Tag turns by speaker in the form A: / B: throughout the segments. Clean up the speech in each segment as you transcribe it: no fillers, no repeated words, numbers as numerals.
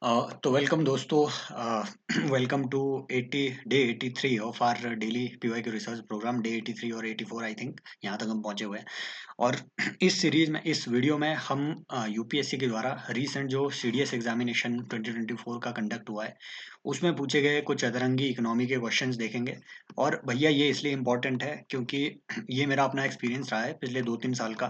A: तो वेलकम दोस्तों। Welcome to 80 day 83 of our daily PYQ research programme. Day 83 और 84 I think यहाँ तक हम पहुँचे हुए हैं। और इस सीरीज में, इस वीडियो में हम यूपीएससी के द्वारा रीसेंट जो सीडीएस एग्जामिनेशन 2024 का कंडक्ट हुआ है उसमें पूछे गए कुछ अतरंगी इकोनॉमी के क्वेश्चंस देखेंगे। और भैया ये इसलिए इम्पोर्टेंट है क्योंकि ये मेरा अपना एक्सपीरियंस रहा है पिछले 2-3 साल का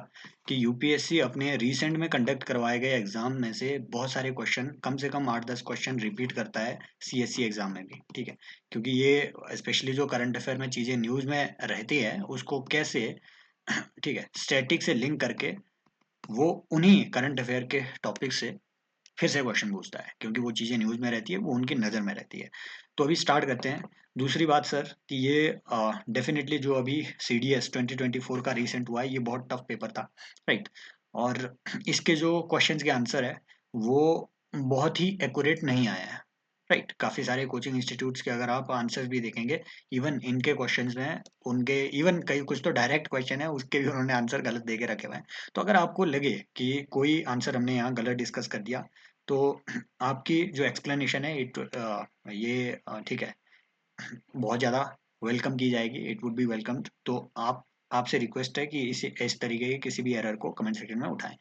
A: कि यूपीएससी अपने रीसेंट में कंडक्ट करवाए गए एग्जाम में से बहुत सारे क्वेश्चन, कम से कम 8-10 क्वेश्चन रिपीट करता है सीएससी एग्जाम में भी। ठीक है, क्योंकि ये स्पेशली जो करंट अफेयर में चीज़ें न्यूज़ में रहती है उसको कैसे ठीक है स्टैटिक से लिंक करके वो उन्हीं करंट अफेयर के टॉपिक से फिर से क्वेश्चन पूछता है, क्योंकि वो चीज़ें न्यूज़ में रहती है, वो उनकी नज़र में रहती है। तो अभी स्टार्ट करते हैं। दूसरी बात सर कि ये डेफिनेटली जो अभी सीडीएस 2024 का रीसेंट हुआ है ये बहुत टफ पेपर था, राइट। और इसके जो क्वेश्चंस के आंसर है वो बहुत ही एक्यूरेट नहीं आया है, राइट। काफ़ी सारे कोचिंग इंस्टीट्यूट्स के अगर आप आंसर्स भी देखेंगे, इवन इनके क्वेश्चंस में उनके इवन कई कुछ तो डायरेक्ट क्वेश्चन है उसके भी उन्होंने आंसर गलत दे के रखे हुए हैं। तो अगर आपको लगे कि कोई आंसर हमने यहाँ गलत डिस्कस कर दिया तो आपकी जो एक्सप्लेनेशन है ये ठीक है बहुत ज़्यादा वेलकम की जाएगी, इट वुड बी वेलकम्ड। तो आप आपसे रिक्वेस्ट है कि इस तरीके के किसी भी एरर को कमेंट सेक्शन में उठाएं।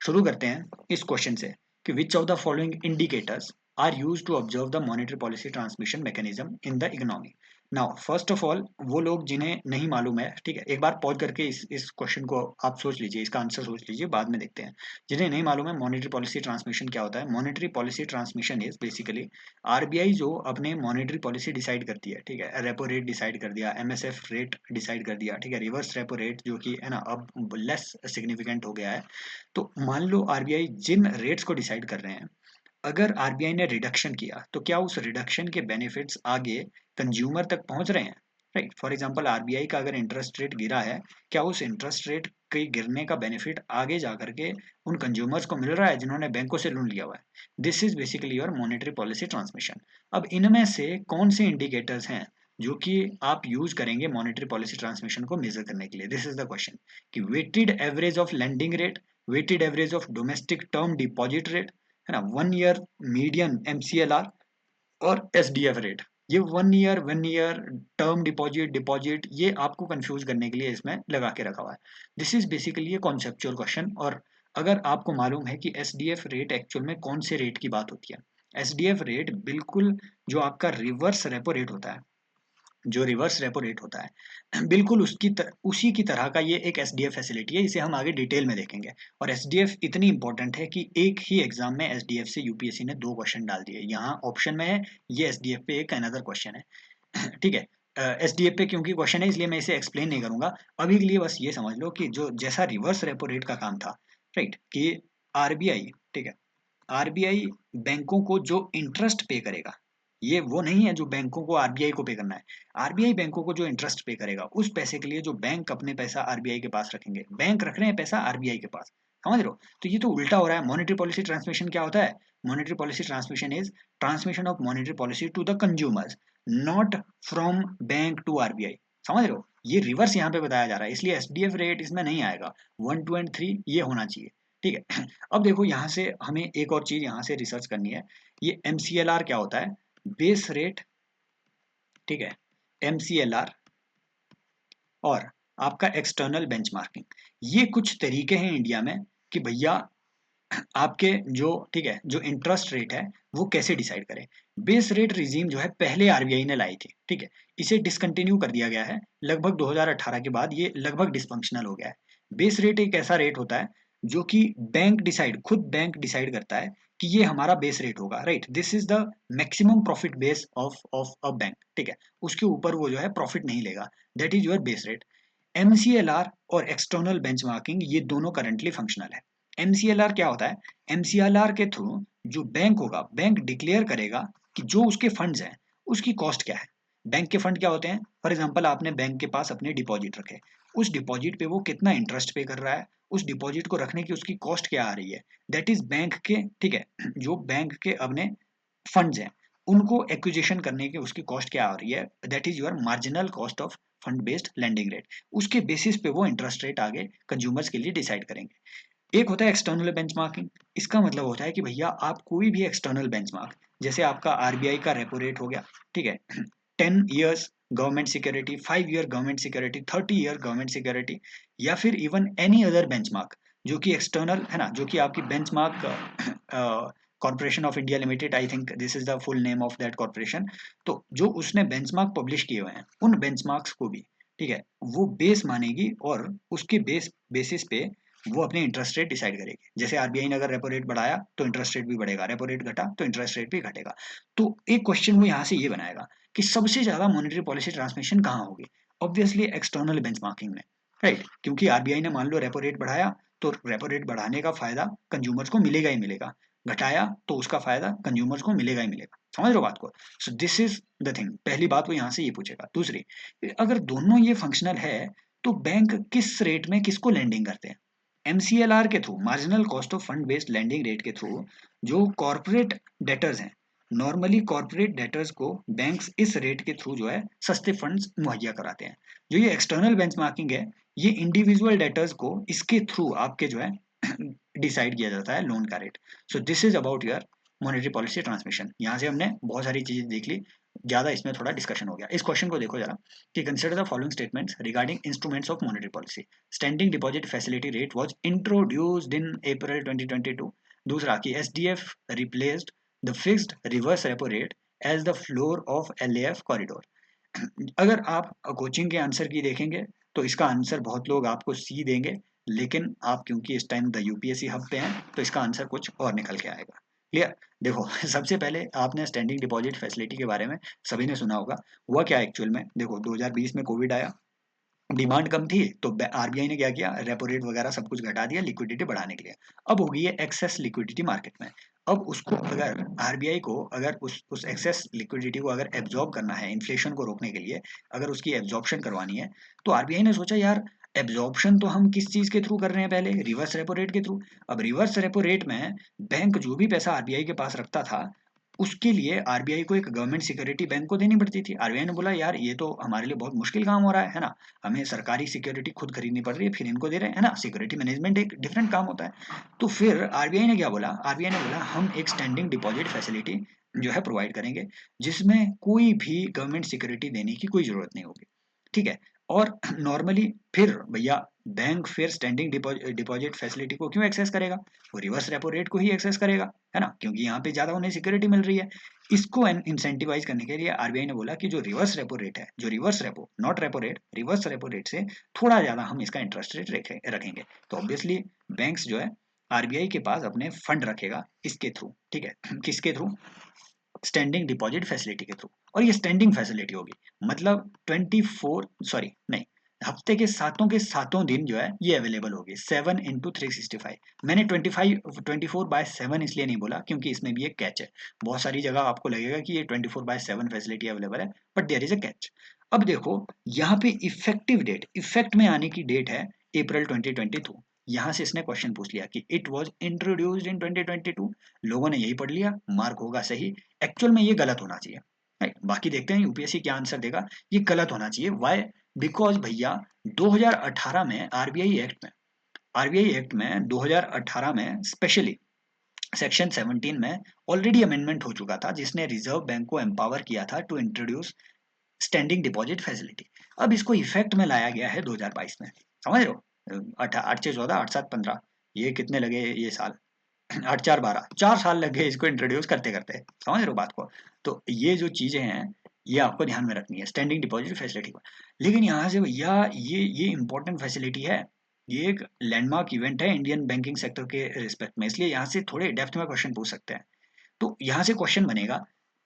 A: शुरू करते हैं इस क्वेश्चन से कि which of the following indicators are use to observe the monetary policy transmission mechanism in the economy. Now first of all वो लोग जिन्हें नहीं मालूम है, ठीक है, एक बार पॉज करके इस क्वेश्चन को आप सोच लीजिए, इसका आंसर सोच लीजिए, बाद में देखते हैं। जिन्हें नहीं मालूम है मॉनेटरी पॉलिसी ट्रांसमिशन क्या होता है, monetary policy transmission is basically RBI जो अपने मॉनेटरी पॉलिसी डिसाइड करती है, ठीक है, रेपो रेट डिसाइड कर दिया, एमएसएफ रेट डिसाइड कर दिया, ठीक है, रिवर्स रेपो रेट जो कि है ना अब लेस सिग्निफिकेंट हो गया है। तो मान लो आरबीआई जिन रेट्स को डिसाइड कर रहे हैं, अगर आरबीआई ने रिडक्शन किया तो क्या उस रिडक्शन के बेनिफिट्स आगे कंज्यूमर तक पहुंच रहे हैं, राइट। फॉर एग्जांपल आरबीआई का अगर इंटरेस्ट रेट गिरा है, क्या उस इंटरेस्ट रेट के गिरने का बेनिफिट आगे जा करके उन कंज्यूमर्स को मिल रहा है जिन्होंने बैंकों से लोन लिया हुआ है। This is basically your monetary policy transmission. अब इनमें से कौन से इंडिकेटर्स हैं जो कि आप यूज करेंगे मॉनेटरी पॉलिसी ट्रांसमिशन को मेजर करने के लिए? दिस इज द क्वेश्चन कि weighted average of lending rate, weighted average of domestic term deposit rate, है ना, 1 ईयर मीडियन एमसीएलआर और एसडीएफ रेट। ये 1 ईयर टर्म डिपॉजिट डिपॉजिट ये आपको कंफ्यूज करने के लिए इसमें लगा के रखा हुआ है। दिस इज बेसिकली ये कॉन्सेप्चुअल क्वेश्चन। और अगर आपको मालूम है कि एसडीएफ रेट एक्चुअल में कौन से रेट की बात होती है, एसडीएफ रेट बिल्कुल जो आपका रिवर्स रेपो रेट होता है, जो रिवर्स रेपो रेट होता है बिल्कुल उसी की तरह का ये एक एसडीएफ फैसिलिटी है। इसे हम आगे डिटेल में देखेंगे। और एसडीएफ इतनी इंपॉर्टेंट है कि एक ही एग्जाम में एसडीएफ से यूपीएससी ने 2 क्वेश्चन डाल दिए। यहाँ ऑप्शन में है, ये एसडीएफ पे एक अनदर क्वेश्चन है ठीक है। एसडीएफ पे क्योंकि क्वेश्चन है इसलिए मैं इसे एक्सप्लेन नहीं करूंगा अभी के लिए। बस ये समझ लो कि जो जैसा रिवर्स रेपो रेट का काम था, राइट, कि आरबीआई, ठीक है, आरबीआई बैंकों को जो इंटरेस्ट पे करेगा, ये वो नहीं है जो बैंकों को आरबीआई को पे करना है। आरबीआई बैंकों को जो इंटरेस्ट पे करेगा उस पैसे के लिए जो बैंक अपने पैसा आरबीआई के पास रखेंगे, बैंक रख रहे हैं पैसा आरबीआई के पास, समझ रहे हो? तो ये तो उल्टा हो रहा है। मॉनेटरी पॉलिसी ट्रांसमिशन क्या होता है? Monetary policy transmission is transmission of monetary policy to the consumers, not from bank to RBI. समझ रहे हो? ये रिवर्स यहाँ पे बताया जा रहा है, इसलिए एसडीएफ रेट इसमें नहीं आएगा। 1, 2 एंड 3 ये होना चाहिए, ठीक है। अब देखो यहाँ से हमें एक और चीज यहाँ से रिसर्च करनी है। ये एमसीएलआर क्या होता है? बेस रेट, ठीक है, एमसीएलआर और आपका एक्सटर्नल बेंचमार्किंग, ये कुछ तरीके हैं इंडिया में कि भैया आपके जो, ठीक है, जो इंटरेस्ट रेट है वो कैसे डिसाइड करें। बेस रेट रिजीम जो है पहले आरबीआई ने लाई थी, ठीक है, इसे डिसकंटिन्यू कर दिया गया है लगभग 2018 के बाद, ये लगभग डिसफंक्शनल हो गया है। बेस रेट एक ऐसा रेट होता है जो कि खुद बैंक डिसाइड करता है कि ये हमारा बेस रेट होगा, right. This is the maximum profit base of a bank, ठीक है, उसके ऊपर वो जो है प्रॉफिट नहीं लेगा, that is your base rate. MCLR और एक्सटर्नल बेंचमार्किंग ये दोनों करंटली फंक्शनल है। एमसीएलआर क्या होता है? एमसीएलआर के थ्रू जो बैंक होगा, बैंक डिक्लेयर करेगा कि जो उसके फंड्स हैं उसकी कॉस्ट क्या है। बैंक के फंड क्या होते हैं? फॉर एग्जांपल आपने बैंक के पास अपने डिपॉजिट रखे, उस डिपॉजिट पे वो कितना इंटरेस्ट पे कर रहा है, उस डिपॉजिट को रखने की उसकी कॉस्ट क्या आ रही है, दैट इज बैंक के, ठीक है, जो बैंक के अपने फंड्स हैं उनको एक्विजिशन करने की उसकी कॉस्ट क्या आ रही है, that is your marginal cost of fund based landing rate. उसके बेसिस पे वो इंटरेस्ट रेट आगे कंज्यूमर्स के लिए डिसाइड करेंगे। एक होता है एक्सटर्नल बेंचमार्किंग। इसका मतलब होता है कि भैया आप कोई भी एक्सटर्नल बेंचमार्क, जैसे आपका आरबीआई का रेपो रेट हो गया, ठीक है, 10 years government security, 5 year government security, 30 year government security, या फिर इवन एनी अदर बेंचमार्क जो कि एक्सटर्नल है ना, जो कि आपकी benchmark corporation of India limited, I think this is the full name of that corporation. तो जो उसने बेंचमार्क पब्लिश किए हुए हैं उन बेंचमार्क्स को भी, ठीक है, वो बेस मानेगी और उसके बेसिस पे वो अपने इंटरेस्ट रेट डिसाइड करेगी। जैसे आरबीआई ने अगर रेपो रेट बढ़ाया तो इंटरेस्ट रेट भी बढ़ेगा, रेपो रेट घटा तो इंटरेस्ट रेट भी घटेगा। तो एक क्वेश्चन वो यहाँ से ये बनाएगा कि सबसे ज्यादा मॉनेटरी पॉलिसी ट्रांसमिशन कहाँ होगी? ऑब्वियसली एक्सटर्नल बेंचमार्किंग में, राइट, क्योंकि आरबीआई ने मान लो रेपो रेट बढ़ाया तो रेपो रेट बढ़ाने का फायदा कंज्यूमर्स को मिलेगा ही मिलेगा, घटाया तो उसका फायदा कंज्यूमर्स को मिलेगा ही मिलेगा। समझ लो बात को? सो दिस इज द थिंग। पहली बात वो यहाँ से ये पूछेगा। दूसरी, अगर दोनों ये फंक्शनल है तो बैंक किस रेट में किसको लेंडिंग करते हैं? एमसीएलआर के through, marginal cost of fund based landing rate के थ्रू, जो कॉर्पोरेट डेटर्स हैं, नॉर्मली कॉर्पोरेट डेटर्स को बैंक्स इस रेट के थ्रू जो है सस्ते फंड्स मुहैया कराते हैं। जो ये एक्सटर्नल बेंचमार्किंग है, ये इंडिविजुअल डेटर्स को इसके थ्रू आपके जो है डिसाइड किया जाता है लोन का rate. So this is about your monetary policy transmission. यहाँ से हमने बहुत सारी चीजें देख ली, ज्यादा इसमें थोड़ा डिस्कशन हो गया। इस क्वेश्चन को देखो जरा कि consider the following statements regarding instruments of monetary policy. Standing deposit facility rate was introduced in April 2022। दूसरा कि SDF replaced the fixed reverse repo rate as the floor of LAF corridor. अगर आप coaching के answer की देखेंगे तो इसका answer बहुत लोग आपको सी देंगे, लेकिन आप क्योंकि इस टाइम द यूपीएससी हब पे हैं तो इसका आंसर कुछ और निकल के आएगा। क्लियर? देखो सबसे पहले आपने स्टैंडिंग डिपॉजिट फैसिलिटी के बारे में सभी ने सुना होगा। हुआ क्या एक्चुअल में? देखो 2020 में कोविड आया, डिमांड कम थी तो आरबीआई ने क्या किया, रेपो रेट वगैरह सब कुछ घटा दिया लिक्विडिटी बढ़ाने के लिए। अब हो गई है एक्सेस लिक्विडिटी मार्केट में। अब उसको अगर आरबीआई को अगर उस एक्सेस लिक्विडिटी को अगर एब्जॉर्ब करना है इन्फ्लेशन को रोकने के लिए, अगर उसकी एब्जॉर्प्शन करवानी है, तो आरबीआई ने सोचा यार एब्जॉर्प्शन तो हम किस चीज के थ्रू कर रहे हैं, पहले रिवर्स रेपो रेट के थ्रू। अब रिवर्स रेपो रेट में बैंक जो भी पैसा आरबीआई के पास रखता था उसके लिए आरबीआई को एक गवर्नमेंट सिक्योरिटी बैंक को देनी पड़ती थी। आरबीआई ने बोला यार ये तो हमारे लिए बहुत मुश्किल काम हो रहा है ना, हमें सरकारी सिक्योरिटी खुद खरीदनी पड़ रही है फिर इनको दे रहे हैं, है ना, सिक्योरिटी मैनेजमेंट एक डिफरेंट काम होता है। तो फिर आरबीआई ने क्या बोला, आरबीआई ने बोला हम एक स्टैंडिंग डिपॉजिट फैसिलिटी जो है प्रोवाइड करेंगे, जिसमें कोई भी गवर्नमेंट सिक्योरिटी देने की कोई जरूरत नहीं होगी, ठीक है। और नॉर्मली फिर भैया बैंक फिर स्टैंडिंग डिपॉजिट फैसिलिटी को क्यों एक्सेस करेगा? वो रिवर्स रेपो रेट को ही एक्सेस करेगा, है ना, क्योंकि यहाँ पे ज्यादा उन्हें सिक्योरिटी मिल रही है। इसको इंसेंटिवाइज करने के लिए आरबीआई ने बोला कि जो रिवर्स रेपो रेट है, जो reverse repo not repo rate, reverse repo rate से थोड़ा ज्यादा हम इसका इंटरेस्ट रेट रखेंगे। तो ऑब्वियसली बैंक्स जो है आरबीआई के पास अपने फंड रखेगा इसके थ्रू, ठीक है किसके थ्रू? स्टैंडिंग डिपॉजिट फैसिलिटी के थ्रू। और ये स्टैंडिंग फैसिलिटी होगी, मतलब 24 सॉरी नहीं, हफ्ते के सातों दिन जो है ये अवेलेबल होगी 7 into 365। मैंने 24/7 इसलिए नहीं बोला क्योंकि इसमें भी एक कैच है। बहुत सारी जगह आपको लगेगा कि ये 24/7 फैसिलिटी अवेलेबल है, but there is a catch. अब देखो यहाँ पे इफेक्टिव डेट, इफेक्ट में आने की डेट है अप्रैल 2022। यहाँ से इसने क्वेश्चन पूछ लिया कि इट वॉज इंट्रोड्यूस्ड इन 2022। लोगों ने यही पढ़ लिया, मार्क होगा सही। एक्चुअल में ये गलत होना चाहिए, राइट। बाकी देखते हैं यूपीएससी क्या आंसर देगा। ये गलत होना चाहिए, व्हाई? बिकॉज भैया 2018 में आरबीआई एक्ट में 2018 में स्पेशली सेक्शन 17 में ऑलरेडी अमेंडमेंट हो चुका था, जिसने रिजर्व बैंक को एम्पावर किया था to introduce standing deposit facility. अब इसको इफेक्ट में लाया गया है 2022 में। समझ रहे हो? 8 6 14 8 7 15, ये कितने लगे ये साल? 8 4 12, 4 साल लग गए इसको इंट्रोड्यूस करते करते। समझ रहे हो बात को? तो ये जो चीजें हैं ये आपको ध्यान में रखनी है स्टैंडिंग डिपॉजिट फैसिलिटी को। लेकिन यहाँ से भैया ये इंपॉर्टेंट फैसिलिटी है, ये एक लैंडमार्क इवेंट है इंडियन बैंकिंग सेक्टर के रिस्पेक्ट में, इसलिए यहाँ से थोड़े डेप्थ में क्वेश्चन पूछ सकते हैं। तो यहाँ से क्वेश्चन बनेगा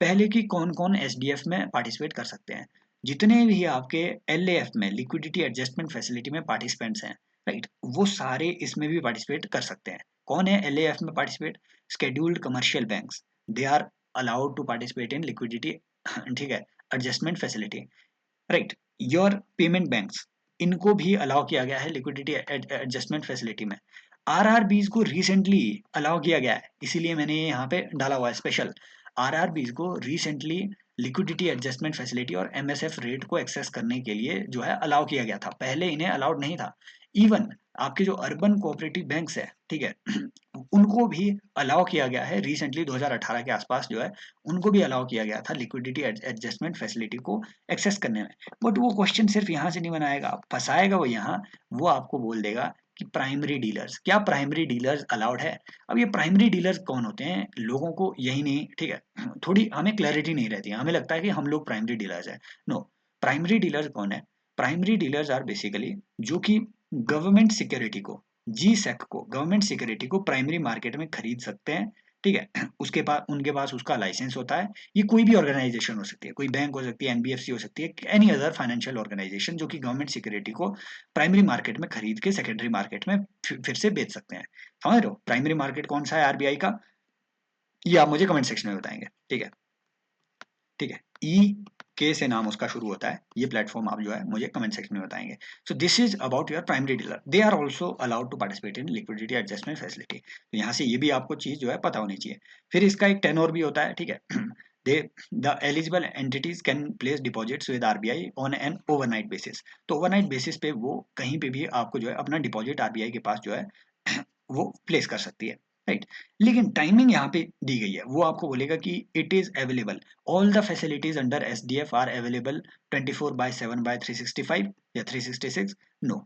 A: पहले कि कौन कौन एसडीएफ में पार्टिसिपेट कर सकते हैं। जितने भी आपके एलएएफ में लिक्विडिटी एडजस्टमेंट फैसिलिटी में पार्टिसिपेंट्स हैं, राइट, वो सारे इसमें भी पार्टिसिपेट कर सकते हैं। कौन है एलएएफ में participate? Scheduled commercial banks, they are allowed to participate in liquidity ठीक है adjustment facility, right. Your payment banks, इनको भी अलाउ किया गया है लिक्विडिटी एडजस्टमेंट फैसिलिटी में। आरआरबीज को रिसेंटली अलाउ किया गया है, इसीलिए मैंने ये यहाँ पे डाला हुआ है स्पेशल। आरआरबीज को रिसेंटली लिक्विडिटी एडजस्टमेंट फैसिलिटी और एमएसएफ रेट को एक्सेस करने के लिए जो है अलाउ किया गया था, पहले इन्हें अलाउड नहीं था। इवन आपके जो अर्बन कोऑपरेटिव बैंक्स है, ठीक है, उनको भी अलाउ किया गया है रिसेंटली 2018 के आसपास जो है, उनको भी अलाउ किया गया था लिक्विडिटी एडजस्टमेंट फैसिलिटी को एक्सेस करने में। बट वो क्वेश्चन सिर्फ यहाँ से नहीं बनाएगा, फंसाएगा वो यहाँ, वो आपको बोल देगा कि प्राइमरी डीलर्स, क्या प्राइमरी डीलर्स अलाउड है? अब ये प्राइमरी डीलर्स कौन होते हैं? लोगों को यही नहीं, ठीक है, थोड़ी हमें क्लैरिटी नहीं रहती है, हमें लगता है कि हम लोग प्राइमरी डीलर्स हैं। नो, प्राइमरी डीलर्स कौन है? प्राइमरी डीलर्स आर बेसिकली जो कि गवर्नमेंट सिक्योरिटी को, जी सेक को, गवर्नमेंट सिक्योरिटी को प्राइमरी मार्केट में खरीद सकते हैं, ठीक है, उसके पास, उनके पास उसका लाइसेंस होता है। ये कोई भी ऑर्गेनाइजेशन हो सकती है, कोई बैंक हो सकती है, एनबीएफसी हो सकती है, एनी अदर फाइनेंशियल ऑर्गेनाइजेशन जो कि गवर्नमेंट सिक्योरिटी को प्राइमरी मार्केट में खरीद के सेकेंडरी मार्केट में फिर से बेच सकते हैं। समझ रहे हो प्राइमरी मार्केट कौन सा है आरबीआई का? ये आप मुझे कमेंट सेक्शन में बताएंगे, ठीक है, ठीक है। ई के से नाम उसका शुरू होता है, ये प्लेटफॉर्म आप जो है मुझे कमेंट सेक्शन में बताएंगे। So this is about your primary dealer, they are also allowed to participate in liquidity adjustment facility. तो यहाँ से ये भी आपको चीज जो है पता होनी चाहिए। फिर इसका एक टेनोर भी होता है, ठीक है, they the eligible entities can place deposits with RBI on an overnight basis. तो ओवरनाइट बेसिस पे वो कहीं पे भी आपको जो है अपना डिपॉजिट आरबीआई के पास जो है वो प्लेस कर सकती है, राइट। लेकिन टाइमिंग यहाँ पे दी गई है, वो आपको बोलेगा कि it is available, all the facilities under SDF are available 24/7 by 365 या 366। No,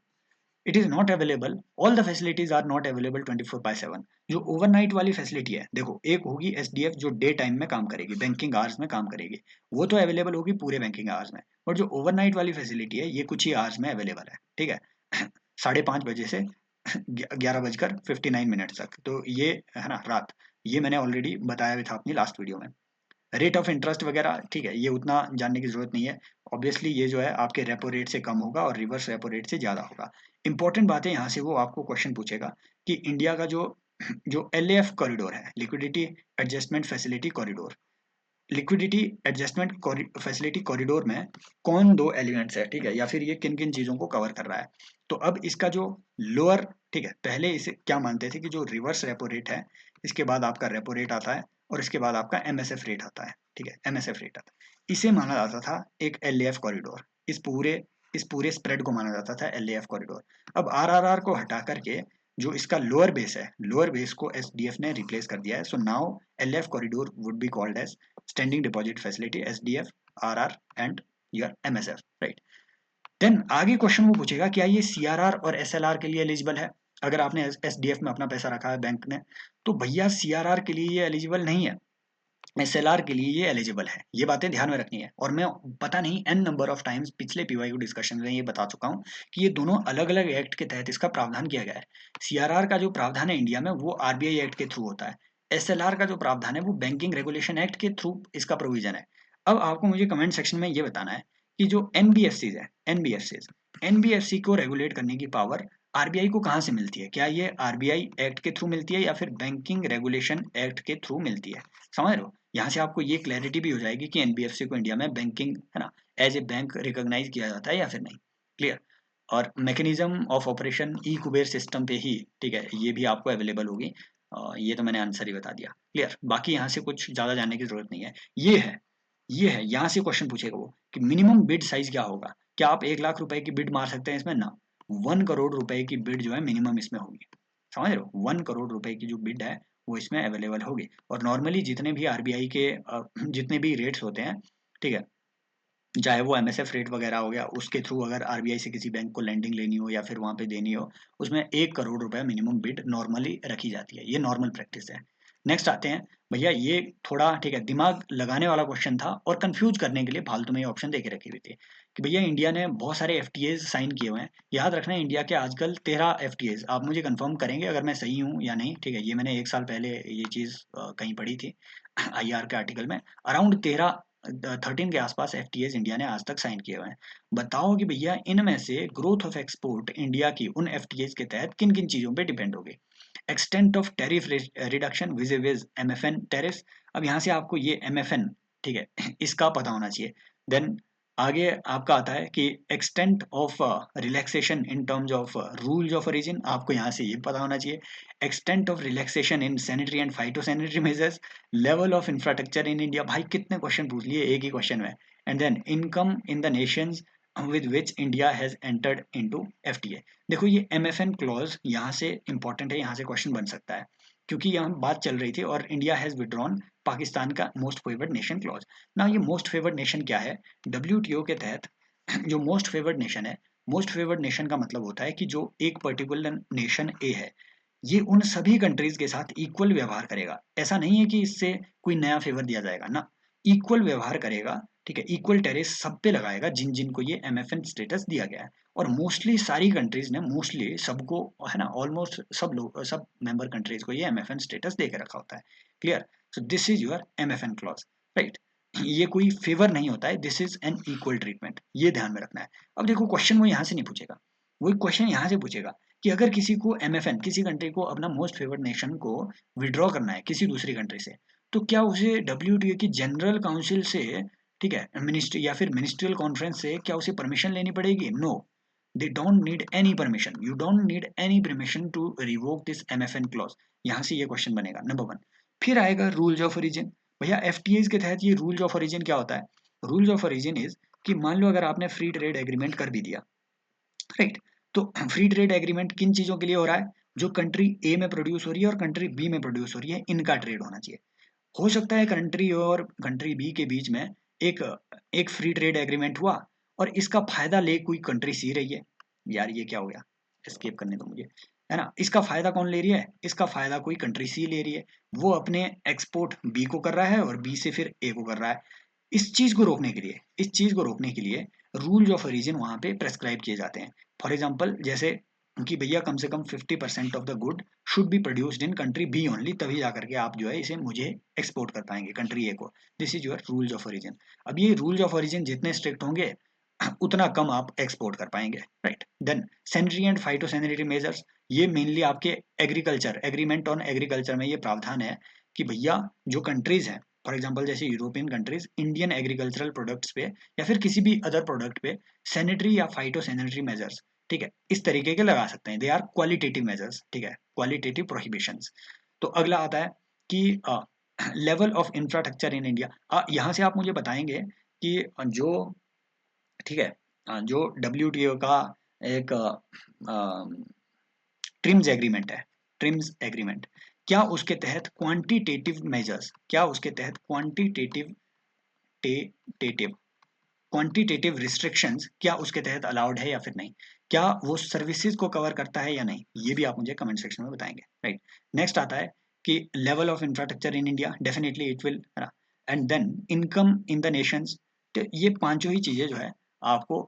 A: it is not available, all the facilities are not available 24/7। जो ओवरनाइट वाली फैसिलिटी है, देखो, एक होगी एसडीएफ जो डे टाइम में काम करेगी, बैंकिंग आवर्स में काम करेगी, वो तो अवेलेबल होगी पूरे बैंकिंग आवर्स में। और जो ओवरनाइट वाली फैसिलिटी है, ये कुछ ही आवर्स में अवेलेबल है, ठीक है, 5:30 बजे से 11:59 तक, तो ये है ना रात, ये मैंने ऑलरेडी बताया भी था अपनी लास्ट वीडियो में। रेट ऑफ इंटरेस्ट वगैरह, ठीक है, ये उतना जानने की जरूरत नहीं है। ऑब्वियसली ये जो है आपके रेपो रेट से कम होगा और रिवर्स रेपो रेट से ज़्यादा होगा। इंपॉर्टेंट बात है यहाँ से, वो आपको क्वेश्चन पूछेगा कि इंडिया का जो जो एल कॉरिडोर है, liquidity adjustment facility corridor, liquidity adjustment facility corridor में कौन दो एलिमेंट्स है, ठीक है, या फिर ये किन किन चीज़ों को कवर कर रहा है। तो अब इसका जो लोअर, ठीक है, पहले इसे क्या मानते थे कि जो रिवर्स रेपो रेट है, इसके बाद आपका रेपो रेट आता है और इसके बाद आपका एमएसएफ रेट आता है, ठीक है, एमएसएफ रेट आता है, इसे माना जाता था एक एलएएफ कॉरिडोर। इस पूरे स्प्रेड को माना जाता था एलएएफ कॉरिडोर। अब आरआरआर को हटा करके जो इसका लोअर बेस है, लोअर बेस को एसडीएफ ने रिप्लेस कर दिया है। So now LAF corridor would be called as standing deposit facility, SDF, RR and your MSF, right. Then आगे क्वेश्चन वो पूछेगा क्या ये सीआरआर और एसएलआर के लिए एलिजिबल है? अगर आपने एसडीएफ में अपना पैसा रखा है बैंक में, तो भैया सीआरआर के लिए ये एलिजिबल नहीं है, एसएलआर के लिए ये एलिजिबल है। ये बातें ध्यान में रखनी है। और मैं पता नहीं एन नंबर ऑफ टाइम्स पिछले पीवाईक्यू डिस्कशन में ये बता चुका हूँ कि ये दोनों अलग अलग एक्ट के तहत इसका प्रावधान किया गया है। सीआरआर का जो प्रावधान है इंडिया में, वो आरबीआई एक्ट के थ्रू होता है। एसएलआर का जो प्रावधान है वो बैंकिंग रेगुलेशन एक्ट के थ्रू इसका प्रोविजन है। अब आपको मुझे कमेंट सेक्शन में ये बताना है कि जो एनबीएफसीज है, एनबीएफसी को रेगुलेट करने की पावर आरबीआई को कहाँ से मिलती है? क्या ये आरबीआई एक्ट के थ्रू मिलती है या फिर बैंकिंग रेगुलेशन एक्ट के थ्रू मिलती है? समझ रहे हो? यहाँ से आपको ये क्लैरिटी भी हो जाएगी कि एनबीएफसी को इंडिया में बैंकिंग, है ना, एज ए बैंक रिकॉग्नाइज किया जाता है या फिर नहीं। क्लियर? और mechanism of operation e Kuber system पे ही, ठीक है, ये भी आपको अवेलेबल होगी। ये तो मैंने आंसर ही बता दिया। क्लियर? बाकी यहाँ से कुछ ज़्यादा जानने की जरूरत नहीं है। ये है यहाँ से क्वेश्चन पूछेगा वो कि मिनिमम बिड साइज क्या होगा। क्या आप 1 लाख रुपए की बिड मार सकते हैं इसमें? ना, 1 करोड़ रुपए की बिड जो है मिनिमम इसमें होगी। समझ रहे हो? 1 करोड़ रुपए की जो बिड है वो इसमें अवेलेबल होगी। और नॉर्मली जितने भी आरबीआई के जितने भी रेट्स होते हैं, ठीक है, चाहे वो एमएसएफ रेट वगैरह हो गया, उसके थ्रू अगर आरबीआई से किसी बैंक को लैंडिंग लेनी हो या फिर वहां पे देनी हो, उसमें 1 करोड़ रुपए मिनिमम बिड नॉर्मली रखी जाती है। ये नॉर्मल प्रैक्टिस है। नेक्स्ट आते हैं भैया, ये थोड़ा, ठीक है, दिमाग लगाने वाला क्वेश्चन था और कंफ्यूज करने के लिए फालतू में ये ऑप्शन देके रखे हुए थे कि भैया इंडिया ने बहुत सारे एफटीएज साइन किए हुए हैं। याद रखना इंडिया के आजकल 13 एफटीएज। आप मुझे कंफर्म करेंगे अगर मैं सही हूँ या नहीं, ठीक है, ये मैंने 1 साल पहले ये चीज़ कहीं पढ़ी थी आईआर के आर्टिकल में। अराउंड 13 के आसपास एफटीएज इंडिया ने आज तक साइन किए हुए हैं। बताओ कि भैया इनमें से ग्रोथ ऑफ एक्सपोर्ट इंडिया की उन एफटीएज के तहत किन किन चीज़ों पे डिपेंड होगी। Extent of tariff reduction vis-a-vis MFN tariff. अब यहाँ से आपको ये एमएफएन, ठीक है, इसका पता होना चाहिए। देन आगे आपका आता है कि extent of relaxation in terms of rules of origin, आपको यहाँ से ये पता होना चाहिए। Extent of relaxation in sanitary and phytosanitary measures, level of infrastructure in India. भाई कितने क्वेश्चन पूछ लिए एक ही क्वेश्चन में। And then income in the nations with which India has entered into FTA। देखो ये MFN क्लॉज यहाँ से इंपॉर्टेंट है, यहाँ से क्वेश्चन बन सकता है क्योंकि यहाँ बात चल रही थी और इंडिया हैज विड्रॉन पाकिस्तान का मोस्ट फेवर्ड नेशन क्लॉज। ना ये मोस्ट फेवर्ड नेशन क्या है? WTO के तहत जो मोस्ट फेवर्ड नेशन है, मोस्ट फेवर्ड नेशन का मतलब होता है कि जो एक पर्टिकुलर नेशन ए है ये उन सभी कंट्रीज के साथ इक्वल व्यवहार करेगा। ऐसा नहीं है कि इससे कोई नया फेवर दिया जाएगा ना, इक्वल व्यवहार करेगा, ठीक है, इक्वल टेरिफ सब पे लगाएगा जिन जिन को ये MFN स्टेटस दिया गया है। और मोस्टली सारी कंट्रीज ने, मोस्टली सबको, है ना, ऑलमोस्ट सब लोग, सब मेंबर कंट्रीज को ये MFN स्टेटस दे के रखा होता है। Clear? So this is your MFN clause, right. ये कोई फेवर नहीं होता है, this is an equal treatment, ये ध्यान में रखना है। अब देखो क्वेश्चन वो यहाँ से नहीं पूछेगा, वही क्वेश्चन यहाँ से पूछेगा कि अगर किसी को MFN, किसी कंट्री को अपना मोस्ट फेवर्ड नेशन को विड्रॉ करना है किसी दूसरी कंट्री से, तो क्या उसे WTO की जनरल काउंसिल से, ठीक है, मिनिस्ट्री या फिर मिनिस्ट्रियल कॉन्फ्रेंस से क्या उसे परमिशन लेनी पड़ेगी? No, they don't need any permission, you don't need any permission to revoke this MFN clause. यहाँ से ये क्वेश्चन बनेगा नंबर 1। फिर आएगा रूल्स ऑफ ओरिजिन। भैया FTAs के तहत ये रूल्स ऑफ ओरिजिन क्या होता है? रूल्स ऑफ ओरिजिन इज कि मान लो अगर आपने फ्री ट्रेड एग्रीमेंट कर भी दिया, राइट, तो फ्री ट्रेड एग्रीमेंट किन चीजों के लिए हो रहा है? जो कंट्री ए में प्रोड्यूस हो रही है और कंट्री बी में प्रोड्यूस हो रही है, इनका ट्रेड होना चाहिए। हो सकता है कंट्री और कंट्री बी के बीच में एक एक फ्री ट्रेड एग्रीमेंट हुआ और इसका फायदा ले कोई कंट्री सी रही है, यार ये क्या हो गया, एस्केप करने दो मुझे, है ना। इसका फायदा कौन ले रही है? इसका फायदा कोई कंट्री सी ले रही है, वो अपने एक्सपोर्ट बी को कर रहा है और बी से फिर ए को कर रहा है। इस चीज को रोकने के लिए, इस चीज को रोकने के लिए रूल्स ऑफ ओरिजिन वहां पे प्रेस्क्राइब किए जाते हैं। फॉर एग्जाम्पल जैसे कि भैया कम से कम 50% of the good should be produced in country B only, तभी जाकर के आप जो है इसे मुझे एक्सपोर्ट कर पाएंगे कंट्री ए को। This is your rules of origin. अब ये रूल्स ऑफ ओरिजिन जितने स्ट्रिक्ट होंगे उतना कम आप एक्सपोर्ट कर पाएंगे, right. Then sanitary and phytosanitary measures, ये मेनली आपके एग्रीकल्चर, एग्रीमेंट ऑन एग्रीकल्चर में ये प्रावधान है कि भैया जो कंट्रीज हैं, फॉर एग्जांपल जैसे European countries Indian agricultural products पे या फिर किसी भी अदर प्रोडक्ट पे सैनिटरी या फाइटोसैनिटरी मेजर्स, ठीक है, इस तरीके के लगा सकते हैं। दे आर क्वालिटेटिव मेजर्स, ठीक है, क्वालिटेटिव प्रोहिबिशंस। तो अगला आता है कि level of infrastructure in India. यहाँ से आप मुझे बताएंगे कि जो, ठीक है, जो WTO का एक ट्रिम्स एग्रीमेंट है, ट्रिम्स एग्रीमेंट, क्या उसके तहत क्वांटिटेटिव मेजर्स, क्या उसके तहत क्वांटिटेटिव टेटिव क्वांटिटेटिव रिस्ट्रिक्शंस क्या उसके तहत अलाउड है या फिर नहीं? क्या वो सर्विसेज को कवर करता है या नहीं? ये भी आप मुझे कमेंट सेक्शन में बताएंगे, राइट। नेक्स्ट आता है कि level of infrastructure in India, definitely it will, and then income in the nations. तो ये पांचों ही चीजें जो है आपको,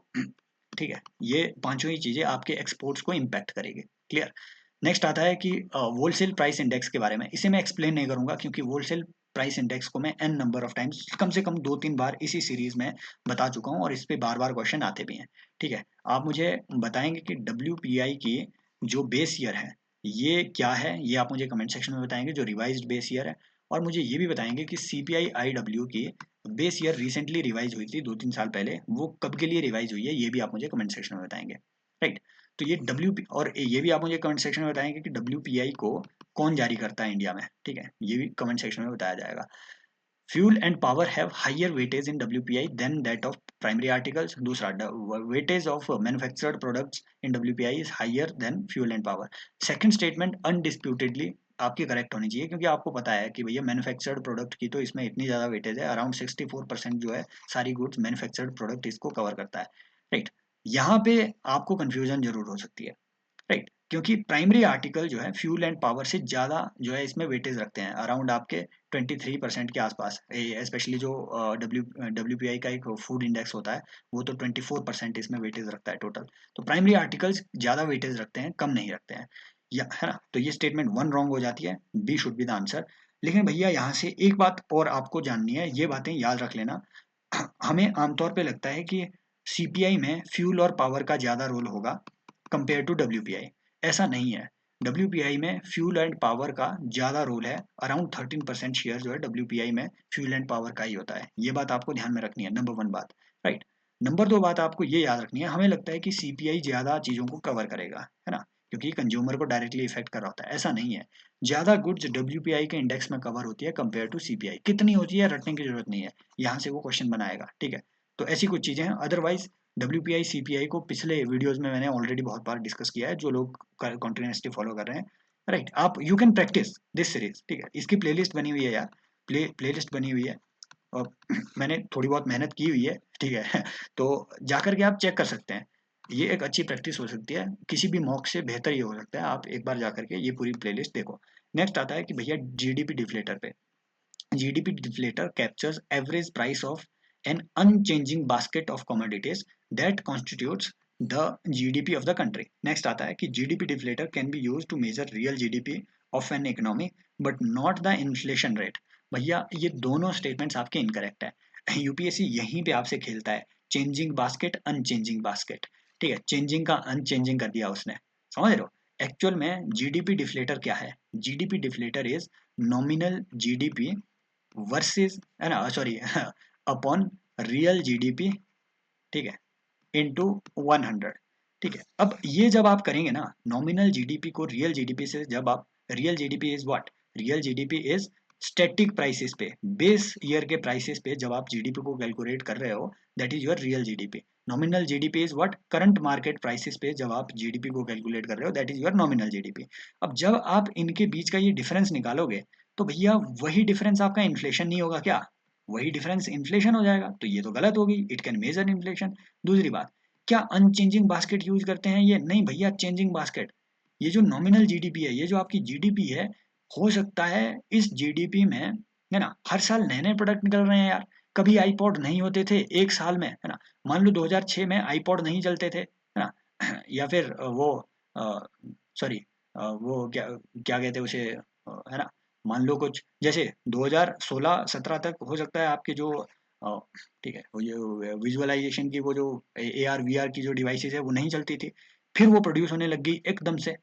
A: ठीक है, ये पांचों ही चीजें आपके एक्सपोर्ट्स को इम्पैक्ट करेगी। क्लियर? नेक्स्ट आता है कि होलसेल प्राइस इंडेक्स के बारे में। इसे मैं एक्सप्लेन नहीं करूंगा क्योंकि होलसेल प्राइस इंडेक्स को मैं n नंबर ऑफ टाइम्स, कम से कम 2-3 बार इसी सीरीज में बता चुका हूँ और इस पे बार बार क्वेश्चन आते भी हैं, ठीक है। आप मुझे बताएंगे कि WPI की जो बेस ईयर है ये क्या है, ये आप मुझे कमेंट सेक्शन में बताएंगे, जो रिवाइज्ड बेस ईयर है। और मुझे ये भी बताएंगे कि CPI IW की बेस ईयर रिसेंटली रिवाइज हुई थी 2-3 साल पहले, वो कब के लिए रिवाइज हुई है ये भी आप मुझे कमेंट सेक्शन में बताएंगे, राइट। तो ये और ये भी आप मुझे कमेंट सेक्शन में बताएंगे कि WPI को कौन जारी करता है इंडिया में, ठीक है, ये भी कमेंट सेक्शन में बताया जाएगा। Fuel and power have higher weightage in WPI than that of primary articles. दूसरा, weightage of manufactured products in WPI is higher than fuel and power. Second statement undisputedly आपकी करेक्ट होनी चाहिए क्योंकि आपको पता है कि भैया मैन्युफैक्चर्ड प्रोडक्ट की तो इसमें इतनी ज़्यादा वेटेज है, अराउंड 64% जो है सारी गुड्स मैन्युफैक्चर्ड प्रोडक्ट इसको कवर करता है, राइट। यहाँ पे आपको कंफ्यूजन जरूर हो सकती है, राइट, क्योंकि प्राइमरी आर्टिकल जो है फ्यूल एंड पावर से ज़्यादा जो है इसमें वेटेज रखते हैं, अराउंड आपके 23% के आसपास। स्पेशली जो WPI का एक फूड इंडेक्स होता है वो तो 24% इसमें वेटेज रखता है टोटल। तो प्राइमरी आर्टिकल्स ज़्यादा वेटेज रखते हैं, कम नहीं रखते हैं, या है ना। तो ये स्टेटमेंट 1 रॉन्ग हो जाती है, B should be the answer. लेकिन भैया यहाँ से एक बात और आपको जाननी है, ये बातें याद रख लेना। हमें आमतौर पे लगता है कि CPI में फ्यूल और पावर का ज़्यादा रोल होगा कंपेयर टू WPI। ऐसा नहीं है, WPI में फ्यूल एंड पावर का ज़्यादा रोल है, अराउंड 13% शेयर जो है WPI में फ्यूल एंड पावर का ही होता है। ये बात आपको ध्यान में रखनी है, नंबर 1 बात, राइट। नंबर 2 बात आपको ये याद रखनी है, हमें लगता है कि CPI ज़्यादा चीज़ों को कवर करेगा, है ना, क्योंकि कंज्यूमर को डायरेक्टली इफेक्ट कर रहा होता है। ऐसा नहीं है, ज़्यादा गुड्स WPI के इंडेक्स में कवर होती है कंपेयर टू CPI। कितनी होती है रटने की जरूरत नहीं है, यहाँ से वो क्वेश्चन बनाएगा, ठीक है। तो ऐसी कुछ चीज़ें हैं, अदरवाइज WPI CPI को पिछले वीडियोस में मैंने ऑलरेडी बहुत बार डिस्कस किया है, जो लोग कंटिन्यूसली फॉलो कर रहे हैं, राइट। आप you can practice this series, ठीक है। इसकी प्लेलिस्ट बनी हुई है यार, प्लेलिस्ट बनी हुई है, और मैंने थोड़ी बहुत मेहनत की हुई है, ठीक है। तो जाकर के आप चेक कर सकते हैं, ये एक अच्छी प्रैक्टिस हो सकती है, किसी भी मॉक से बेहतर ये हो सकता है। आप एक बार जाकर के ये पूरी प्लेलिस्ट देखो। नेक्स्ट आता है कि भैया जीडीपी डिफ्लेटर पे। GDP deflator captures average price of an unchanging basket of commodities that constitutes the GDP of the country. Next आता है कि GDP deflator can be used to measure real GDP of an economy but not the inflation rate. भैया ये दोनों statements आपके incorrect है। UPSC यहीं पे आपसे खेलता है, चेंजिंग बास्केट अनचेंजिंग बास्केट, ठीक है। चेंजिंग का अनचेंजिंग कर दिया उसने, समझ रहे हो। एक्चुअल में जीडीपी डिफ्लेटर क्या है? GDP deflator is nominal GDP versus, है ना, सॉरी, अपॉन रियल जीडीपी, ठीक है, इनटू 100, ठीक है। अब ये जब आप करेंगे ना, नॉमिनल जीडीपी को रियल जीडीपी से, जब आप, real GDP is what, real GDP is static prices पे, बेस ईयर के प्राइसेस पे जब आप जीडीपी को कैलकुलेट कर रहे हो, that is your real GDP. Nominal GDP is what, current market prices पे जब आप जीडीपी को कैलकुलेट कर रहे हो, that is your nominal GDP. अब जब आप इनके बीच का ये डिफरेंस निकालोगे, तो भैया वही डिफरेंस आपका इन्फ्लेशन नहीं होगा क्या? वही डिफरेंस इन्फ्लेशन हो जाएगा, तो ये तो गलत होगी, इट कैन मेजर इन्फ्लेशन। दूसरी बात, क्या अनचेंजिंग बास्केट यूज करते हैं? ये नहीं भैया, चेंजिंग बास्केट। ये जो नॉमिनल जीडीपी है, ये जो आपकी जीडीपी है, हो सकता है इस जीडीपी में, है ना, हर साल नए नए प्रोडक्ट निकल रहे हैं यार। कभी आईपॉड नहीं होते थे एक साल में, है ना। मान लो 2006 में आईपॉड नहीं चलते थे, है ना। या फिर वो, सॉरी, वो क्या क्या कहते हैं उसे, है ना। मान लो कुछ जैसे 2016-17 तक हो सकता है आपके जो, ठीक है, वो ये विजुअलाइजेशन की वो जो AR VR की जो डिवाइसेस है वो नहीं चलती थी, फिर वो प्रोड्यूस होने लग गई एकदम से।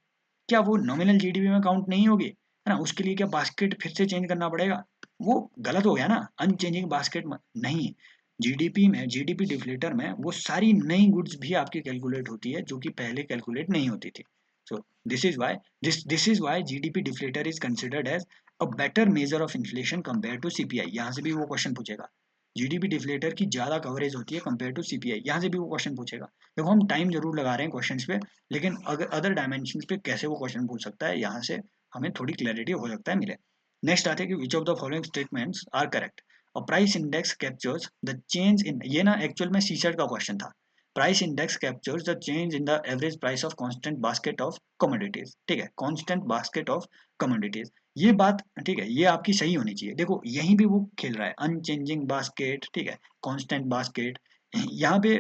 A: क्या वो नॉमिनल जीडीपी में काउंट नहीं होगी, है ना? उसके लिए क्या बास्केट फिर से चेंज करना पड़ेगा? वो गलत हो गया ना, अनचेंजिंग बास्केट नहीं। जीडीपी में, जीडीपी डिफ्लेटर में वो सारी नई गुड्स भी आपकी कैलकुलेट होती है जो कि पहले कैलकुलेट नहीं होती थी। So this is why GDP deflator is considered as a better measure of inflation compare to CPI. यहाँ से भी वो क्वेश्चन पूछेगा, जीडीपी डिफ्लेटर की ज्यादा कवरेज होती है कंपेयर टू सीपीआई, यहाँ से भी वो क्वेश्चन पूछेगा। देखो हम टाइम जरूर लगा रहे हैं क्वेश्चंस पे, लेकिन अगर अदर डायमेंशन पे कैसे वो क्वेश्चन पूछ सकता है, यहाँ से हमें थोड़ी क्लैरिटी हो सकता है मिले। नेक्स्ट आते हैं कि which of the following statements are correct. A price index captures the change in, ये ना एक्चुअल में सीसेट का क्वेश्चन था। Price index captures the change in the average price of constant basket of commodities, ठीक है, constant basket of commodities. ये बात, ठीक है, ये आपकी सही होनी चाहिए। देखो यहीं भी वो खेल रहा है, अनचेंजिंग बास्केट, ठीक है, कांस्टेंट बास्केट। यहाँ पे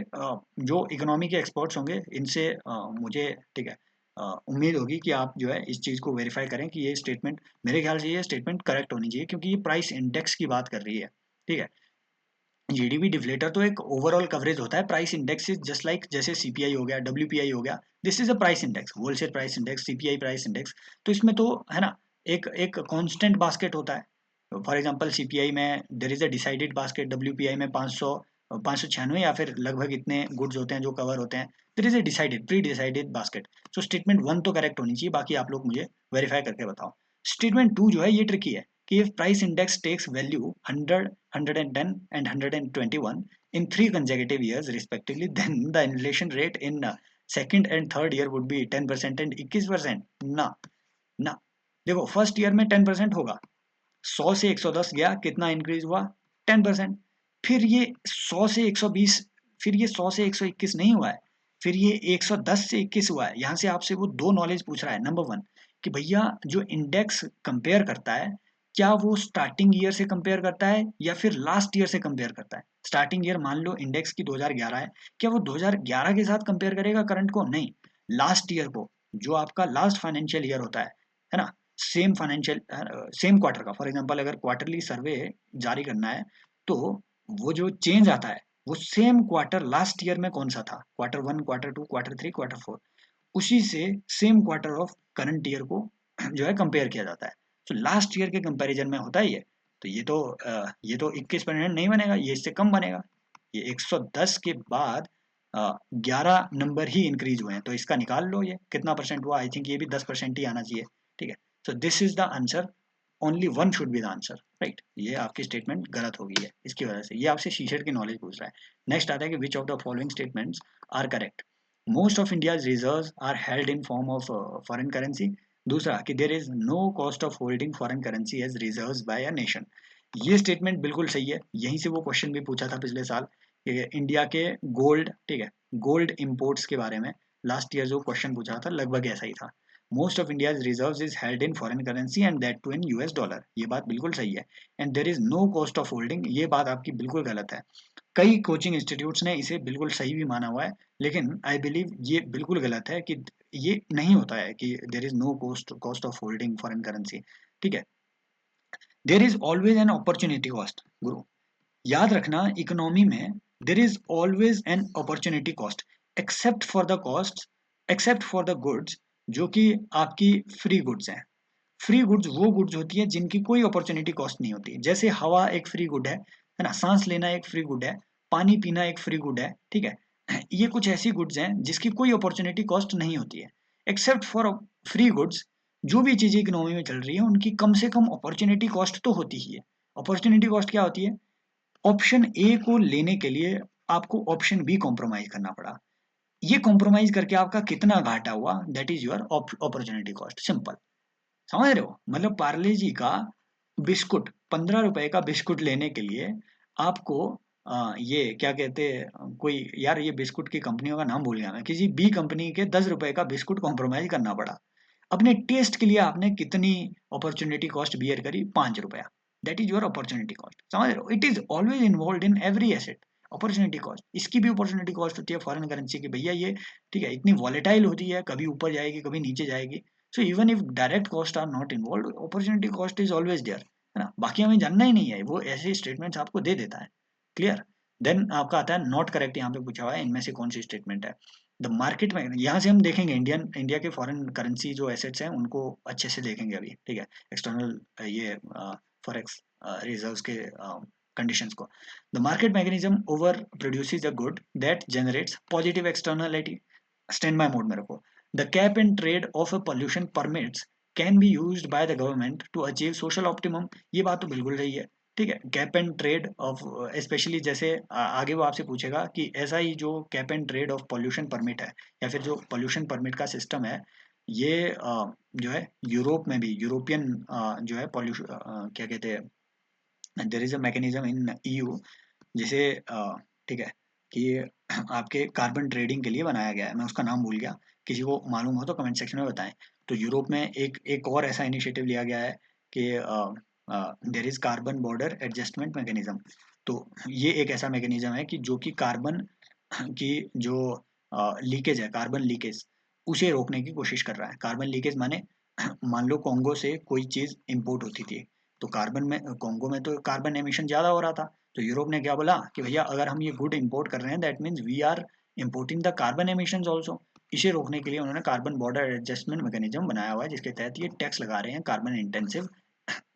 A: जो इकोनॉमी के एक्सपर्ट्स होंगे इनसे मुझे, ठीक है, उम्मीद होगी कि आप जो है इस चीज़ को वेरीफाई करें कि ये स्टेटमेंट, मेरे ख्याल से ये स्टेटमेंट करेक्ट होनी चाहिए, क्योंकि ये प्राइस इंडेक्स की बात कर रही है, ठीक है। जीडीपी डिफ्लेटर तो एक ओवरऑल कवरेज होता है, price index is just like, जैसे सीपीआई हो गया, डब्ल्यूपीआई हो गया, this is a price index, wholesale price index, CPI price index. तो इसमें तो, है ना, एक एक कांस्टेंट बास्केट होता है। फॉर एग्जांपल सीपीआई में there is a decided basket, WPI में 596 या फिर लगभग इतने गुड्स होते हैं जो कवर होते हैं, there is a decided, pre decided basket. So statement 1 तो करेक्ट होनी चाहिए, बाकी आप लोग मुझे वेरीफाई करके बताओ। स्टेटमेंट 2 जो है ये ट्रिकी है, कि if price index takes value 100, 110 and 121 in 3 consecutive years respectively, then the inflation rate in second and third year would be 10% and 21%। ना, ना, देखो फर्स्ट ईयर में 10% होगा, 100 से 110 गया, कितना इंक्रीज हुआ? 10%। फिर ये 100 से 120, फिर ये 100 से 121 नहीं हुआ है, फिर ये 110 से 21 हुआ है। यहाँ से आपसे वो दो नॉलेज पूछ रहा है। नंबर वन, कि भैया जो इंडेक्स कंपेयर करता है, क्या वो स्टार्टिंग ईयर से कंपेयर करता है या फिर लास्ट ईयर से कंपेयर करता है? स्टार्टिंग ईयर मान लो इंडेक्स की 2011 है, क्या वो 2011 के साथ कंपेयर करेगा करंट को? नहीं, लास्ट ईयर को, जो आपका लास्ट फाइनेंशियल ईयर होता है ना, सेम फाइनेंशियल, सेम क्वार्टर का। फॉर एग्जांपल अगर क्वार्टरली सर्वे जारी करना है, तो वो जो चेंज आता है, वो सेम क्वार्टर लास्ट ईयर में कौन सा था, क्वार्टर 1, क्वार्टर 2, क्वार्टर 3, क्वार्टर 4, उसी से same quarter of current year को जो है कंपेयर किया जाता है। तो लास्ट ईयर के कंपैरिजन में होता है ये। तो ये तो 21% नहीं बनेगा, ये इससे कम बनेगा। ये 110 के बाद 11 नंबर ही इंक्रीज हुए हैं, तो इसका निकाल लो ये कितना परसेंट हुआ। आई थिंक ये भी 10% ही आना चाहिए, ठीक है। सो this is the answer only one should be the answer, right. ये आपकी स्टेटमेंट गलत हो गई है इसकी वजह से। ये आपसे शीशेट की नॉलेज पूछ रहा है। नेक्स्ट आता है कि which of the following statements are correct. Most of India's reserves are held in form of foreign currency. दूसरा कि there is no cost of holding foreign currency as reserves by a nation. ये statement बिल्कुल सही है। यहीं से वो question भी पूछा था पिछले साल कि इंडिया के गोल्ड, ठीक है, गोल्ड इंपोर्ट्स के बारे में लास्ट ईयर जो क्वेश्चन पूछा था लगभग ऐसा ही था। Most of India's reserves is held in foreign currency and that too in US dollar. ये बात बिल्कुल सही है। And there is no cost of holding, ये बात आपकी बिल्कुल गलत है। कई कोचिंग इंस्टीट्यूट्स ने इसे बिल्कुल सही भी माना हुआ है, लेकिन आई बिलीव ये बिल्कुल गलत है कि ये नहीं होता है कि there is no cost of holding foreign currency, ठीक है। There is always an opportunity cost गुरु, याद रखना इकोनॉमी में there is always an opportunity cost except for the cost, except for the goods जो कि आपकी फ्री गुड्स हैं। फ्री गुड्स वो गुड्स होती है जिनकी कोई अपॉर्चुनिटी कॉस्ट नहीं होती। जैसे हवा एक फ्री गुड है ना, सांस लेना एक फ्री गुड है, पानी पीना एक फ्री गुड है, ठीक है। ये कुछ ऐसी गुड्स हैं जिसकी कोई अपॉर्चुनिटी कॉस्ट नहीं होती है। एक्सेप्ट फॉर फ्री गुड्स, जो भी चीजें इकोनॉमी में चल रही है उनकी कम से कम अपॉर्चुनिटी कॉस्ट तो होती ही है। अपॉर्चुनिटी कॉस्ट क्या होती है? ऑप्शन ए को लेने के लिए आपको ऑप्शन बी कॉम्प्रोमाइज करना पड़ा। ये कॉम्प्रोमाइज करके आपका कितना घाटा हुआ, that is your opportunity cost. Simple, समझ रहे हो? मतलब पार्ले जी का बिस्कुट, 15 रुपए का बिस्कुट लेने के लिए आपको ये क्या कहते हैं, कोई यार ये बिस्कुट की कंपनियों का नाम भूल गया मैं, किसी बी कंपनी के 10 रुपए का बिस्कुट कॉम्प्रोमाइज करना पड़ा। अपने टेस्ट के लिए आपने कितनी अपॉर्चुनिटी कॉस्ट बियर करी? 5 रुपया। That is your opportunity cost. समझ रहे हो? It is always involve in every asset. Opportunity cost, इसकी भी अपॉर्चुनिटी कॉस्ट होती है फॉरेन करेंसी की, भैया ये ठीक है इतनी वॉलेटाइल होती है, कभी ऊपर जाएगी कभी नीचे जाएगी। So even if direct cost are not involve, opportunity cost is always there, है ना। बाकी हमें जानना ही नहीं है, वो ऐसे स्टेटमेंट्स आपको दे देता है। क्लियर? देन आपका आता है नॉट करेक्ट। यहाँ पे पूछा हुआ है इनमें से कौन सी स्टेटमेंट है। द मार्केट में, यहाँ से हम देखेंगे इंडिया के फॉरेन करेंसी जो एसेट्स हैं उनको अच्छे से देखेंगे अभी, ठीक है। एक्सटर्नल ये फॉरेक्स रिजर्व्स के कंडीशंस को। The market mechanism overproduces a good that generates positive externality. Stand by mode में रखो। The cap and trade of a pollution permits can be used by the government to achieve social optimum. ये बात तो बिल्कुल सही है, ठीक है। Cap and trade of specially जैसे आगे वो आपसे पूछेगा कि ऐसा ही जो cap and trade of pollution permit है या फिर जो पोल्यूशन परमिट का सिस्टम है, ये जो है यूरोप में भी, यूरोपियन जो है पॉल्यूशन क्या कहते हैं, there is a mechanism in EU जिसे ठीक है कि आपके कार्बन ट्रेडिंग के लिए बनाया गया है। मैं उसका नाम भूल गया, किसी को मालूम हो तो कमेंट सेक्शन में बताएं। तो यूरोप में एक एक और ऐसा इनिशिएटिव लिया गया है कि there is carbon border adjustment mechanism. तो ये एक ऐसा मैकेनिज्म है कि जो कि कार्बन की जो लीकेज है, कार्बन लीकेज, उसे रोकने की कोशिश कर रहा है। कार्बन लीकेज माने मान लो कॉन्गो से कोई चीज इंपोर्ट होती थी, तो कार्बन में कॉन्गो में तो कार्बन एमिशन ज्यादा हो रहा था। तो यूरोप ने क्या बोला कि भैया अगर हम ये गुड इंपोर्ट कर रहे हैं that means we are importing the carbon emissions also. इसे रोकने के लिए उन्होंने कार्बन बॉर्डर एडजस्टमेंट मैकेनिज्म बनाया हुआ है, जिसके तहत ये टैक्स लगा रहे हैं कार्बन इंटेंसिव,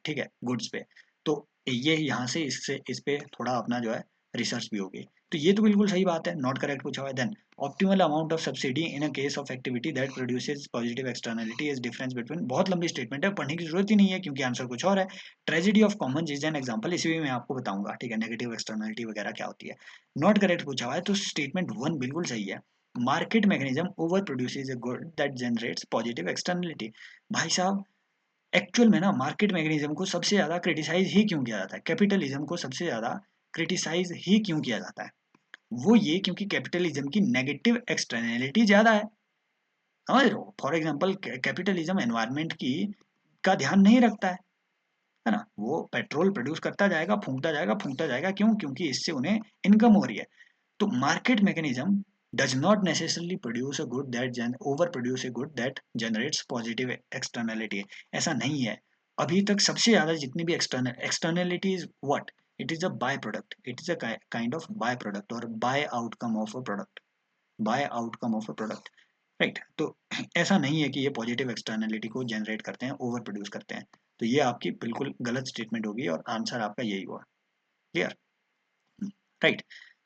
A: ठीक है, गुड्स पे। तो ये यहाँ से इससे इस पे थोड़ा अपना जो है रिसर्च भी होगी। तो ये तो बिल्कुल सही बात है, नॉट करेक्ट पूछा हुआ है। Then optimal amount of subsidy in a case of activity that produces positive externality is difference between. बहुत लंबी स्टेटमेंट है, पढ़ने की जरूरत ही नहीं है क्योंकि आंसर कुछ और है। Tragedy of Commons is an example, इसी भी मैं आपको बताऊंगा, ठीक है, नेगेटिव एक्सटर्नलिटी वगैरह क्या होती है। नॉट करेक्ट पूछा हुआ है, तो स्टेटमेंट वन बिल्कुल सही है। Market mechanism overproduces a good that generates positive externality. भाई साहब, एक्चुअल में ना मार्केट मैकेनिज्म को सबसे ज्यादा क्रिटिसाइज ही क्यों किया जाता है, कैपिटलिज्म को सबसे ज्यादा क्रिटिसाइज ही क्यों किया जाता है, वो ये क्योंकि कैपिटलिज्म की नेगेटिव एक्सटर्नैलिटी ज्यादा है। समझ रहे हो? फॉर एग्जांपल कैपिटलिज्म एनवायरनमेंट की का ध्यान नहीं रखता है ना। वो पेट्रोल प्रोड्यूस करता जाएगा, फूंकता जाएगा, क्यों? क्योंकि इससे उन्हें इनकम हो रही है। तो market mechanism does not necessarily produce a good that over produce a good that generates positive externality. ऐसा नहीं है। अभी तक सबसे ज्यादा जितनी भी externality is what, it is a by product, it is a kind of by product और by outcome of a product, by outcome of a product, right. तो ऐसा नहीं है कि ये पॉजिटिव एक्सटर्नैलिटी को जनरेट करते हैं, ओवर प्रोड्यूस करते हैं। तो ये आपकी बिल्कुल गलत स्टेटमेंट होगी और आंसर आपका यही हुआ। क्लियर? राइट।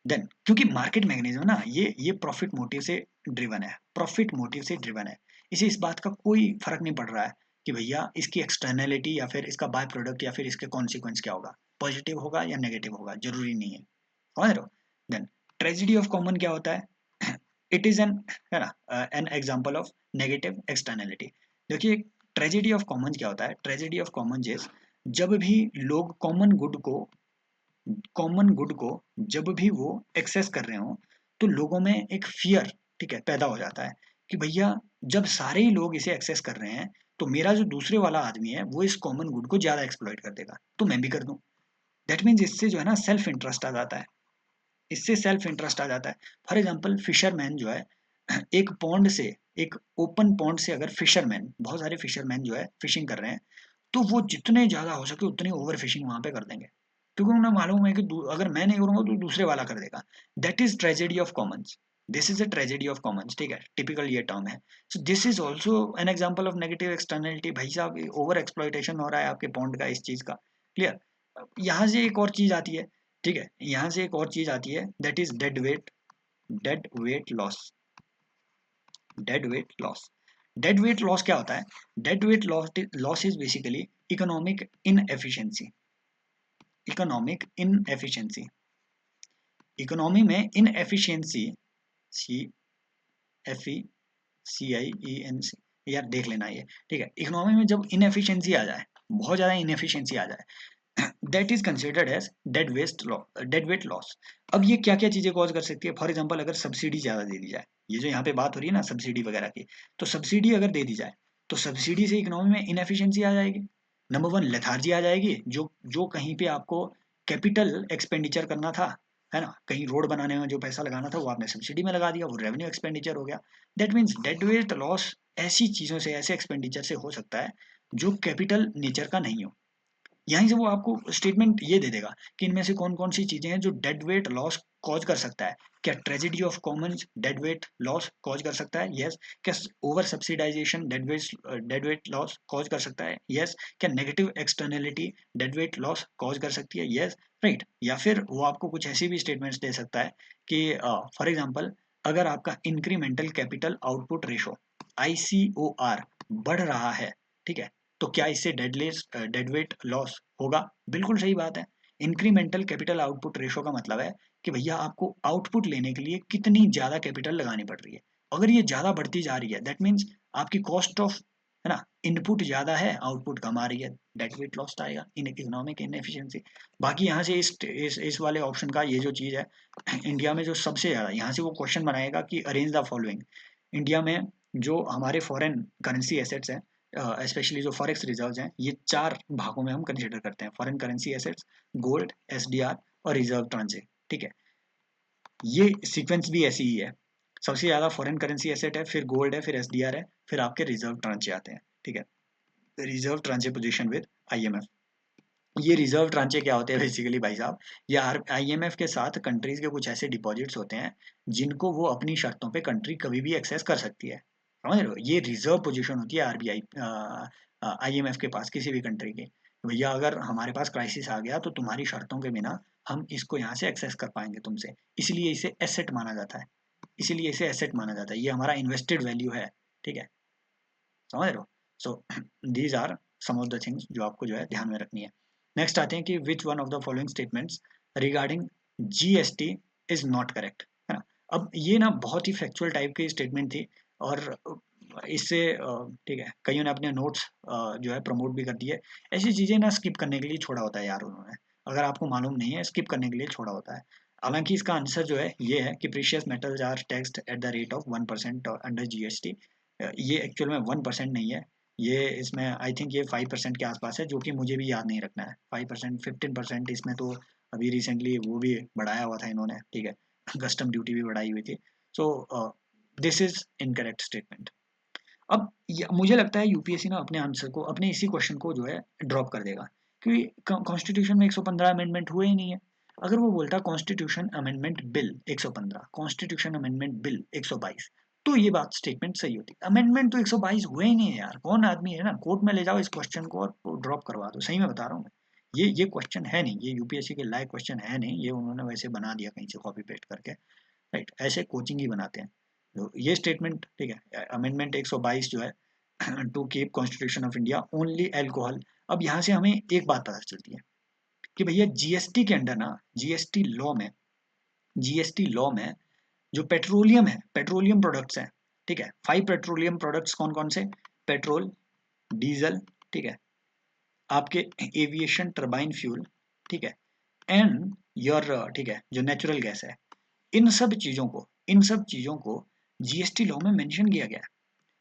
A: देन क्योंकि मार्केट मैकेनिज्म ना ये प्रॉफिट मोटिव से ड्रिवन है, प्रॉफिट मोटिव से ड्रिवन है। इसे इस बात का कोई फर्क नहीं पड़ रहा है कि भैया इसकी एक्सटर्नैलिटी या फिर इसका बाय प्रोडक्ट या फिर इसके कॉन्सिक्वेंस क्या होगा, पॉजिटिव होगा या नेगेटिव होगा, जरूरी नहीं है। समझ रहे हो? देन ट्रेजेडी ऑफ कॉमन क्या होता है? इट इज एन, है ना, an example of negative externality. देखिए ट्रेजेडी ऑफ कॉमन क्या होता है? ट्रेजेडी ऑफ कॉमन इज जब भी लोग कॉमन गुड को जब भी वो एक्सेस कर रहे हो तो लोगों में एक फियर, ठीक है, पैदा हो जाता है कि भैया जब सारे ही लोग इसे एक्सेस कर रहे हैं तो मेरा जो दूसरे वाला आदमी है वो इस कॉमन गुड को ज्यादा एक्सप्लॉइट कर देगा, तो मैं भी कर दूं। दैट मीन्स इससे जो है ना सेल्फ इंटरेस्ट आ जाता है, इससे सेल्फ इंटरेस्ट आ जाता है। फॉर एग्जाम्पल फिशरमैन जो है एक पॉन्ड से, एक ओपन पॉन्ड से अगर फिशरमैन, बहुत सारे फिशरमैन जो है फिशिंग कर रहे हैं, तो वो जितने ज़्यादा हो सके उतनी ओवर फिशिंग वहाँ पे कर देंगे, क्योंकि उन्हें मालूम है कि अगर मैं नहीं करूँगा तो दूसरे वाला कर देगा। That is tragedy of Commons. This is a tragedy of Commons, ठीक है, टिपिकल ये टर्म है। सो this is also an example of negative externality. भाई साहब ओवर एक्सप्लॉइटेशन हो रहा है आपके पॉन्ड का, इस चीज़ का। क्लियर? यहाँ से एक और चीज़ आती है, ठीक है, यहाँ से एक और चीज़ आती है, that is dead weight loss. Dead weight loss, dead weight loss क्या होता है? Dead weight loss is basically economic inefficiency. Economic inefficiency, economy में इनएफिशिएंसी, सी एफ ई सी आई ई एन सी, यार देख लेना ये, ठीक है। इकोनॉमी में जब इनएफिशिएंसी आ जाए, बहुत ज़्यादा इनएफिशिएंसी आ जाए, that is considered as dead weight loss. अब ये क्या क्या चीज़ें कॉज कर सकती है? फॉर एग्जाम्पल अगर सब्सिडी ज़्यादा दे दी जाए, ये जो यहाँ पे बात हो रही है ना सब्सिडी वगैरह की, तो सब्सिडी अगर दे दी जाए तो सब्सिडी से इकोनॉमी में इनएफिशिएंसी आ जाएगी। नंबर वन, लेथार्जी आ जाएगी, जो जो कहीं पे आपको कैपिटल एक्सपेंडिचर करना था, है ना, कहीं रोड बनाने में जो पैसा लगाना था वो आपने सब्सिडी में लगा दिया, वो रेवेन्यू एक्सपेंडिचर हो गया। That means dead weight loss ऐसी चीज़ों से, ऐसे एक्सपेंडिचर से हो सकता है जो कैपिटल नेचर का नहीं हो। यहीं से वो आपको स्टेटमेंट ये दे देगा कि इनमें से कौन कौन सी चीजें हैं जो डेड वेट लॉस कॉज कर सकता है। क्या tragedy of Commons dead weight loss cause कर सकता है? यस। क्या over subsidisation dead weight loss cause कर सकता है? यस। क्या negative externality dead weight loss cause कर सकती है? यस। राइट। या फिर वो आपको कुछ ऐसी भी स्टेटमेंट्स दे सकता है कि फॉर एग्जाम्पल अगर आपका incremental capital output ratio ICOR बढ़ रहा है, ठीक है, तो क्या इससे डेड वेट लॉस होगा? बिल्कुल सही बात है। इंक्रीमेंटल कैपिटल आउटपुट रेशो का मतलब है कि भैया आपको आउटपुट लेने के लिए कितनी ज्यादा कैपिटल लगानी पड़ रही है। अगर ये ज्यादा बढ़ती जा रही है दैट मीन्स आपकी कॉस्ट ऑफ, है ना, इनपुट ज्यादा है, आउटपुट कम आ रही है, डेड वेट लॉस आएगा, इन इकोनॉमिक इनएफिशिएंसी। बाकी यहाँ से इस वाले ऑप्शन का ये जो चीज है, इंडिया में जो सबसे ज्यादा यहाँ से वो क्वेश्चन बनाएगा कि अरेंज द फॉलोइंग। इंडिया में जो हमारे फॉरेन करेंसी एसेट्स हैं, स्पेशली जो फॉरेक्स रिजर्व्स हैं, ये चार भागों में हम कंसिडर करते हैं: foreign currency assets, gold, SDR और रिजर्व ट्रांजे, ठीक है। ये सीक्वेंस भी ऐसी ही है, सबसे ज्यादा फॉरेन करेंसी एसेट है, फिर गोल्ड है, फिर SDR है, फिर आपके रिजर्व ट्रांचे आते हैं, ठीक है। Reserve tranche position with IMF। ये रिजर्व ट्रांचे क्या होते हैं बेसिकली भाई साहब? ये IMF के साथ कंट्रीज के कुछ ऐसे डिपॉजिट्स होते हैं जिनको वो अपनी शर्तों पे कंट्री कभी भी एक्सेस कर सकती है। समझ रहे हो? ये रिजर्व पोजीशन होती है RBI IMF के पास किसी भी कंट्री की। भैया अगर हमारे पास क्राइसिस आ गया तो तुम्हारी शर्तों के बिना हम इसको यहाँ से एक्सेस कर पाएंगे तुमसे, इसलिए इसे एसेट माना जाता है। इसीलिए इसे एसेट माना जाता है, ये हमारा इन्वेस्टेड वैल्यू है, ठीक है। समझ रहे हो? So these are some of the things जो आपको जो है ध्यान में रखनी है। नेक्स्ट आते हैं कि which one of the following statements regarding GST is not correct, है ना। अब ये ना बहुत ही फैक्चुअल टाइप की स्टेटमेंट थी, और इससे ठीक है, कईयों ने अपने नोट्स जो है प्रमोट भी कर दिए। ऐसी चीज़ें ना स्किप करने के लिए छोड़ा होता है यार उन्होंने, अगर आपको मालूम नहीं है स्किप करने के लिए छोड़ा होता है। हालांकि इसका आंसर जो है ये है कि precious metals are taxed at the rate of 1% under GST। ये एक्चुअल में 1% नहीं है, ये इसमें आई थिंक ये 5% के आसपास है, जो कि मुझे भी याद नहीं रखना है। 5%, 15%, इसमें तो अभी रिसेंटली वो भी बढ़ाया हुआ था इन्होंने, ठीक है, कस्टम ड्यूटी भी बढ़ाई हुई थी। So this is incorrect statement. अब मुझे लगता है यूपीएससी ना अपने आंसर को, अपने इसी क्वेश्चन को जो है ड्रॉप कर देगा, क्योंकि कॉन्स्टिट्यूशन में 115 अमेंडमेंट हुए ही नहीं है। अगर वो बोलता constitution amendment bill 115, constitution amendment bill 122, तो ये बात स्टेटमेंट सही होती। अमेंडमेंट तो 122 हुए ही नहीं है यार, कौन आदमी है ना, कोर्ट में ले जाओ इस क्वेश्चन को और ड्रॉप करवा दो, सही में बता रहा हूँ मैं। ये क्वेश्चन है नहीं, ये यूपीएससी के लायक क्वेश्चन है नहीं, ये उन्होंने वैसे बना दिया कहीं से कॉपी पेस्ट करके, राइट। ऐसे कोचिंग ही बनाते हैं। तो ये स्टेटमेंट ठीक है, अमेंडमेंट 122 जो है to keep constitution of India only alcohol. अब यहाँ से हमें एक बात पता चलती है कि भैया जीएसटी के अंडर ना, जीएसटी लॉ में जो पेट्रोलियम है, पेट्रोलियम प्रोडक्ट्स हैं, ठीक है, 5 पेट्रोलियम प्रोडक्ट्स कौन कौन से, पेट्रोल, डीजल, ठीक है, आपके एविएशन टर्बाइन फ्यूल, ठीक है, एंड योर, ठीक है, जो नेचुरल गैस है, इन सब चीजों को जीएसटी लॉ में मेंशन किया गया है।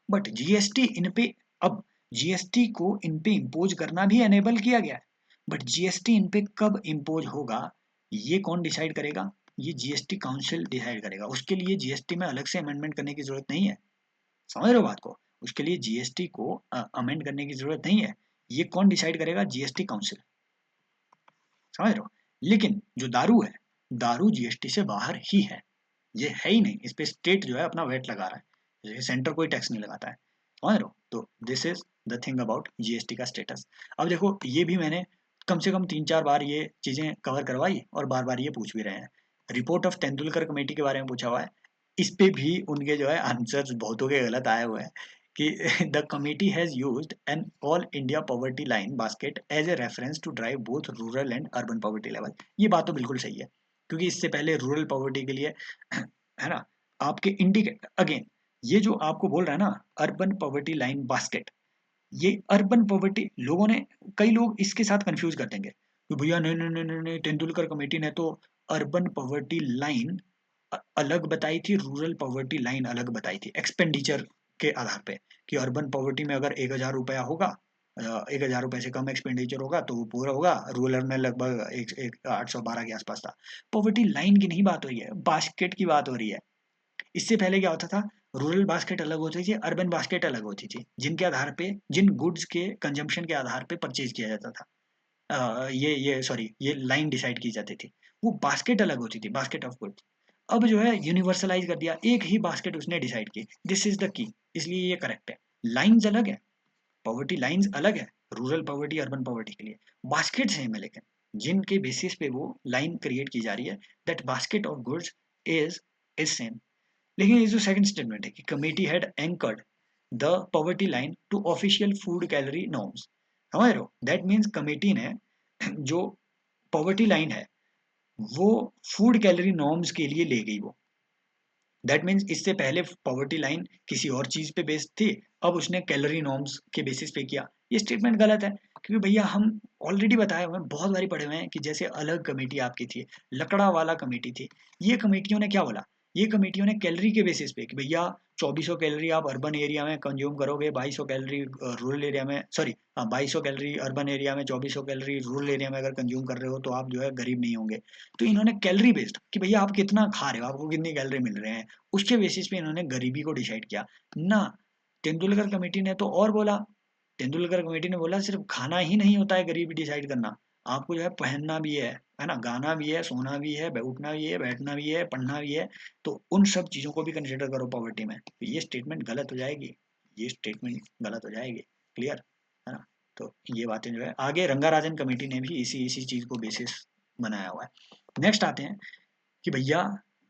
A: बट जीएसटी इन पे, अब जीएसटी को इन पे इम्पोज करना भी एनेबल किया गया है, बट जीएसटी इन पे कब इम्पोज होगा ये कौन डिसाइड करेगा, ये जीएसटी काउंसिल डिसाइड करेगा। उसके लिए जीएसटी में अलग से अमेंडमेंट करने की जरूरत नहीं है, समझ रहे हो बात को, उसके लिए जीएसटी को अमेंड करने की जरूरत नहीं है, ये कौन डिसाइड करेगा, जीएसटी काउंसिल, समझ रहे हो। लेकिन जो दारू है, दारू जीएसटी से बाहर ही है, ये है ही नहीं, इस पे स्टेट जो है अपना वेट लगा रहा है, जैसे सेंटर कोई टैक्स नहीं लगाता है, समझ रहे हो। तो this is the thing about GST का स्टेटस। अब देखो ये भी मैंने कम से कम 3-4 बार ये चीजें कवर करवाई और बार बार ये पूछ भी रहे हैं। रिपोर्ट ऑफ तेंदुलकर कमेटी के बारे में पूछा हुआ है, इस पे भी उनके जो है आंसर्स बहुतों के गलत आए हुए हैं कि the committee has used an all India poverty line basket as a reference to drive both rural and urban poverty level. ये बात तो बिल्कुल सही है, क्योंकि इससे पहले रूरल पॉवर्टी के लिए है ना, आपके इंडिकेट अगेन, ये जो आपको बोल रहा है ना अर्बन पॉवर्टी लाइन बास्केट, ये अर्बन पॉवर्टी लोगों ने, कई लोग इसके साथ कंफ्यूज कर देंगे कि भैया नहीं नहीं नहीं नहीं नहीं, तेंदुलकर कमेटी ने तो अर्बन पॉवर्टी लाइन अलग बताई थी, रूरल पॉवर्टी लाइन अलग बताई थी एक्सपेंडिचर के आधार पे, कि अर्बन पॉवर्टी में अगर 1,000 रुपया होगा, 1,000 रुपये से कम एक्सपेंडिचर होगा तो वो पूरा होगा, रूरल में लगभग एक 812 के आसपास था। पॉवर्टी लाइन की नहीं बात हो रही है, बास्केट की बात हो रही है। इससे पहले क्या होता था, रूरल बास्केट अलग होती थी, अर्बन बास्केट अलग होती थी, जिनके आधार पे, जिन गुड्स के कंजम्पशन के आधार पे परचेज किया जाता था, ये सॉरी ये लाइन डिसाइड की जाती थी, वो बास्केट अलग होती थी, बास्केट ऑफ गुड्स। अब जो है यूनिवर्सलाइज कर दिया, एक ही बास्केट उसने डिसाइड की, दिस इज द की, इसलिए ये करेक्ट है। लाइंस अलग है, पॉवर्टी लाइंस अलग है, रूरल पॉवर्टी अर्बन पॉवर्टी के लिए, बास्केट सेम है, लेकिन जिनके बेसिस पे वो लाइन क्रिएट की जा रही है, that basket of goods is same. लेकिन ये जो सेकंड स्टेटमेंट है कि committee had anchored the poverty line to official food calorie norms, समझ रहे हो, दैट मीन्स कमेटी ने जो पॉवर्टी लाइन है वो फूड कैलोरी नॉर्म्स के लिए ले गई वो, दैट मीन्स इससे पहले पॉवर्टी लाइन किसी और चीज पे बेस्ड थी, अब उसने कैलोरी नॉर्म्स के बेसिस पे किया। ये स्टेटमेंट गलत है, क्योंकि भैया हम ऑलरेडी बताए हुए हैं, बहुत बारी पढ़े हुए हैं कि जैसे अलग कमेटी आपकी थी, लकड़ा वाला कमेटी थी, ये कमेटियों ने क्या बोला, ये कमेटियों ने कैलोरी के बेसिस पे कि भैया 2400 कैलोरी आप अर्बन एरिया में कंज्यूम करोगे, 2200 कैलोरी रूरल एरिया में, सॉरी 2200 कैलोरी अर्बन एरिया में, 2400 कैलोरी रूरल एरिया में अगर कंज्यूम कर रहे हो तो आप जो है गरीब नहीं होंगे। तो इन्होंने कैलोरी बेस्ड कि भैया आप कितना खा रहे हो, आपको कितनी कैलोरी मिल रहे हैं, उसके बेसिस पे इन्होंने गरीबी को डिसाइड किया ना। तेंदुलकर कमेटी ने तो और बोला, तेंदुलकर कमेटी ने बोला सिर्फ खाना ही नहीं होता है गरीबी डिसाइड करना, आपको जो है पहनना भी है ना, गाना भी है, सोना भी है, उठना भी है, बैठना भी है, पढ़ना भी है, तो उन सब चीजों को भी कंसिडर करो पॉवर्टी में, तो ये स्टेटमेंट गलत हो जाएगी, ये स्टेटमेंट गलत हो जाएगी, क्लियर है ना। तो ये बातें जो है आगे रंगाराजन कमेटी ने भी इसी इसी चीज को बेसिस बनाया हुआ है। नेक्स्ट आते हैं कि भैया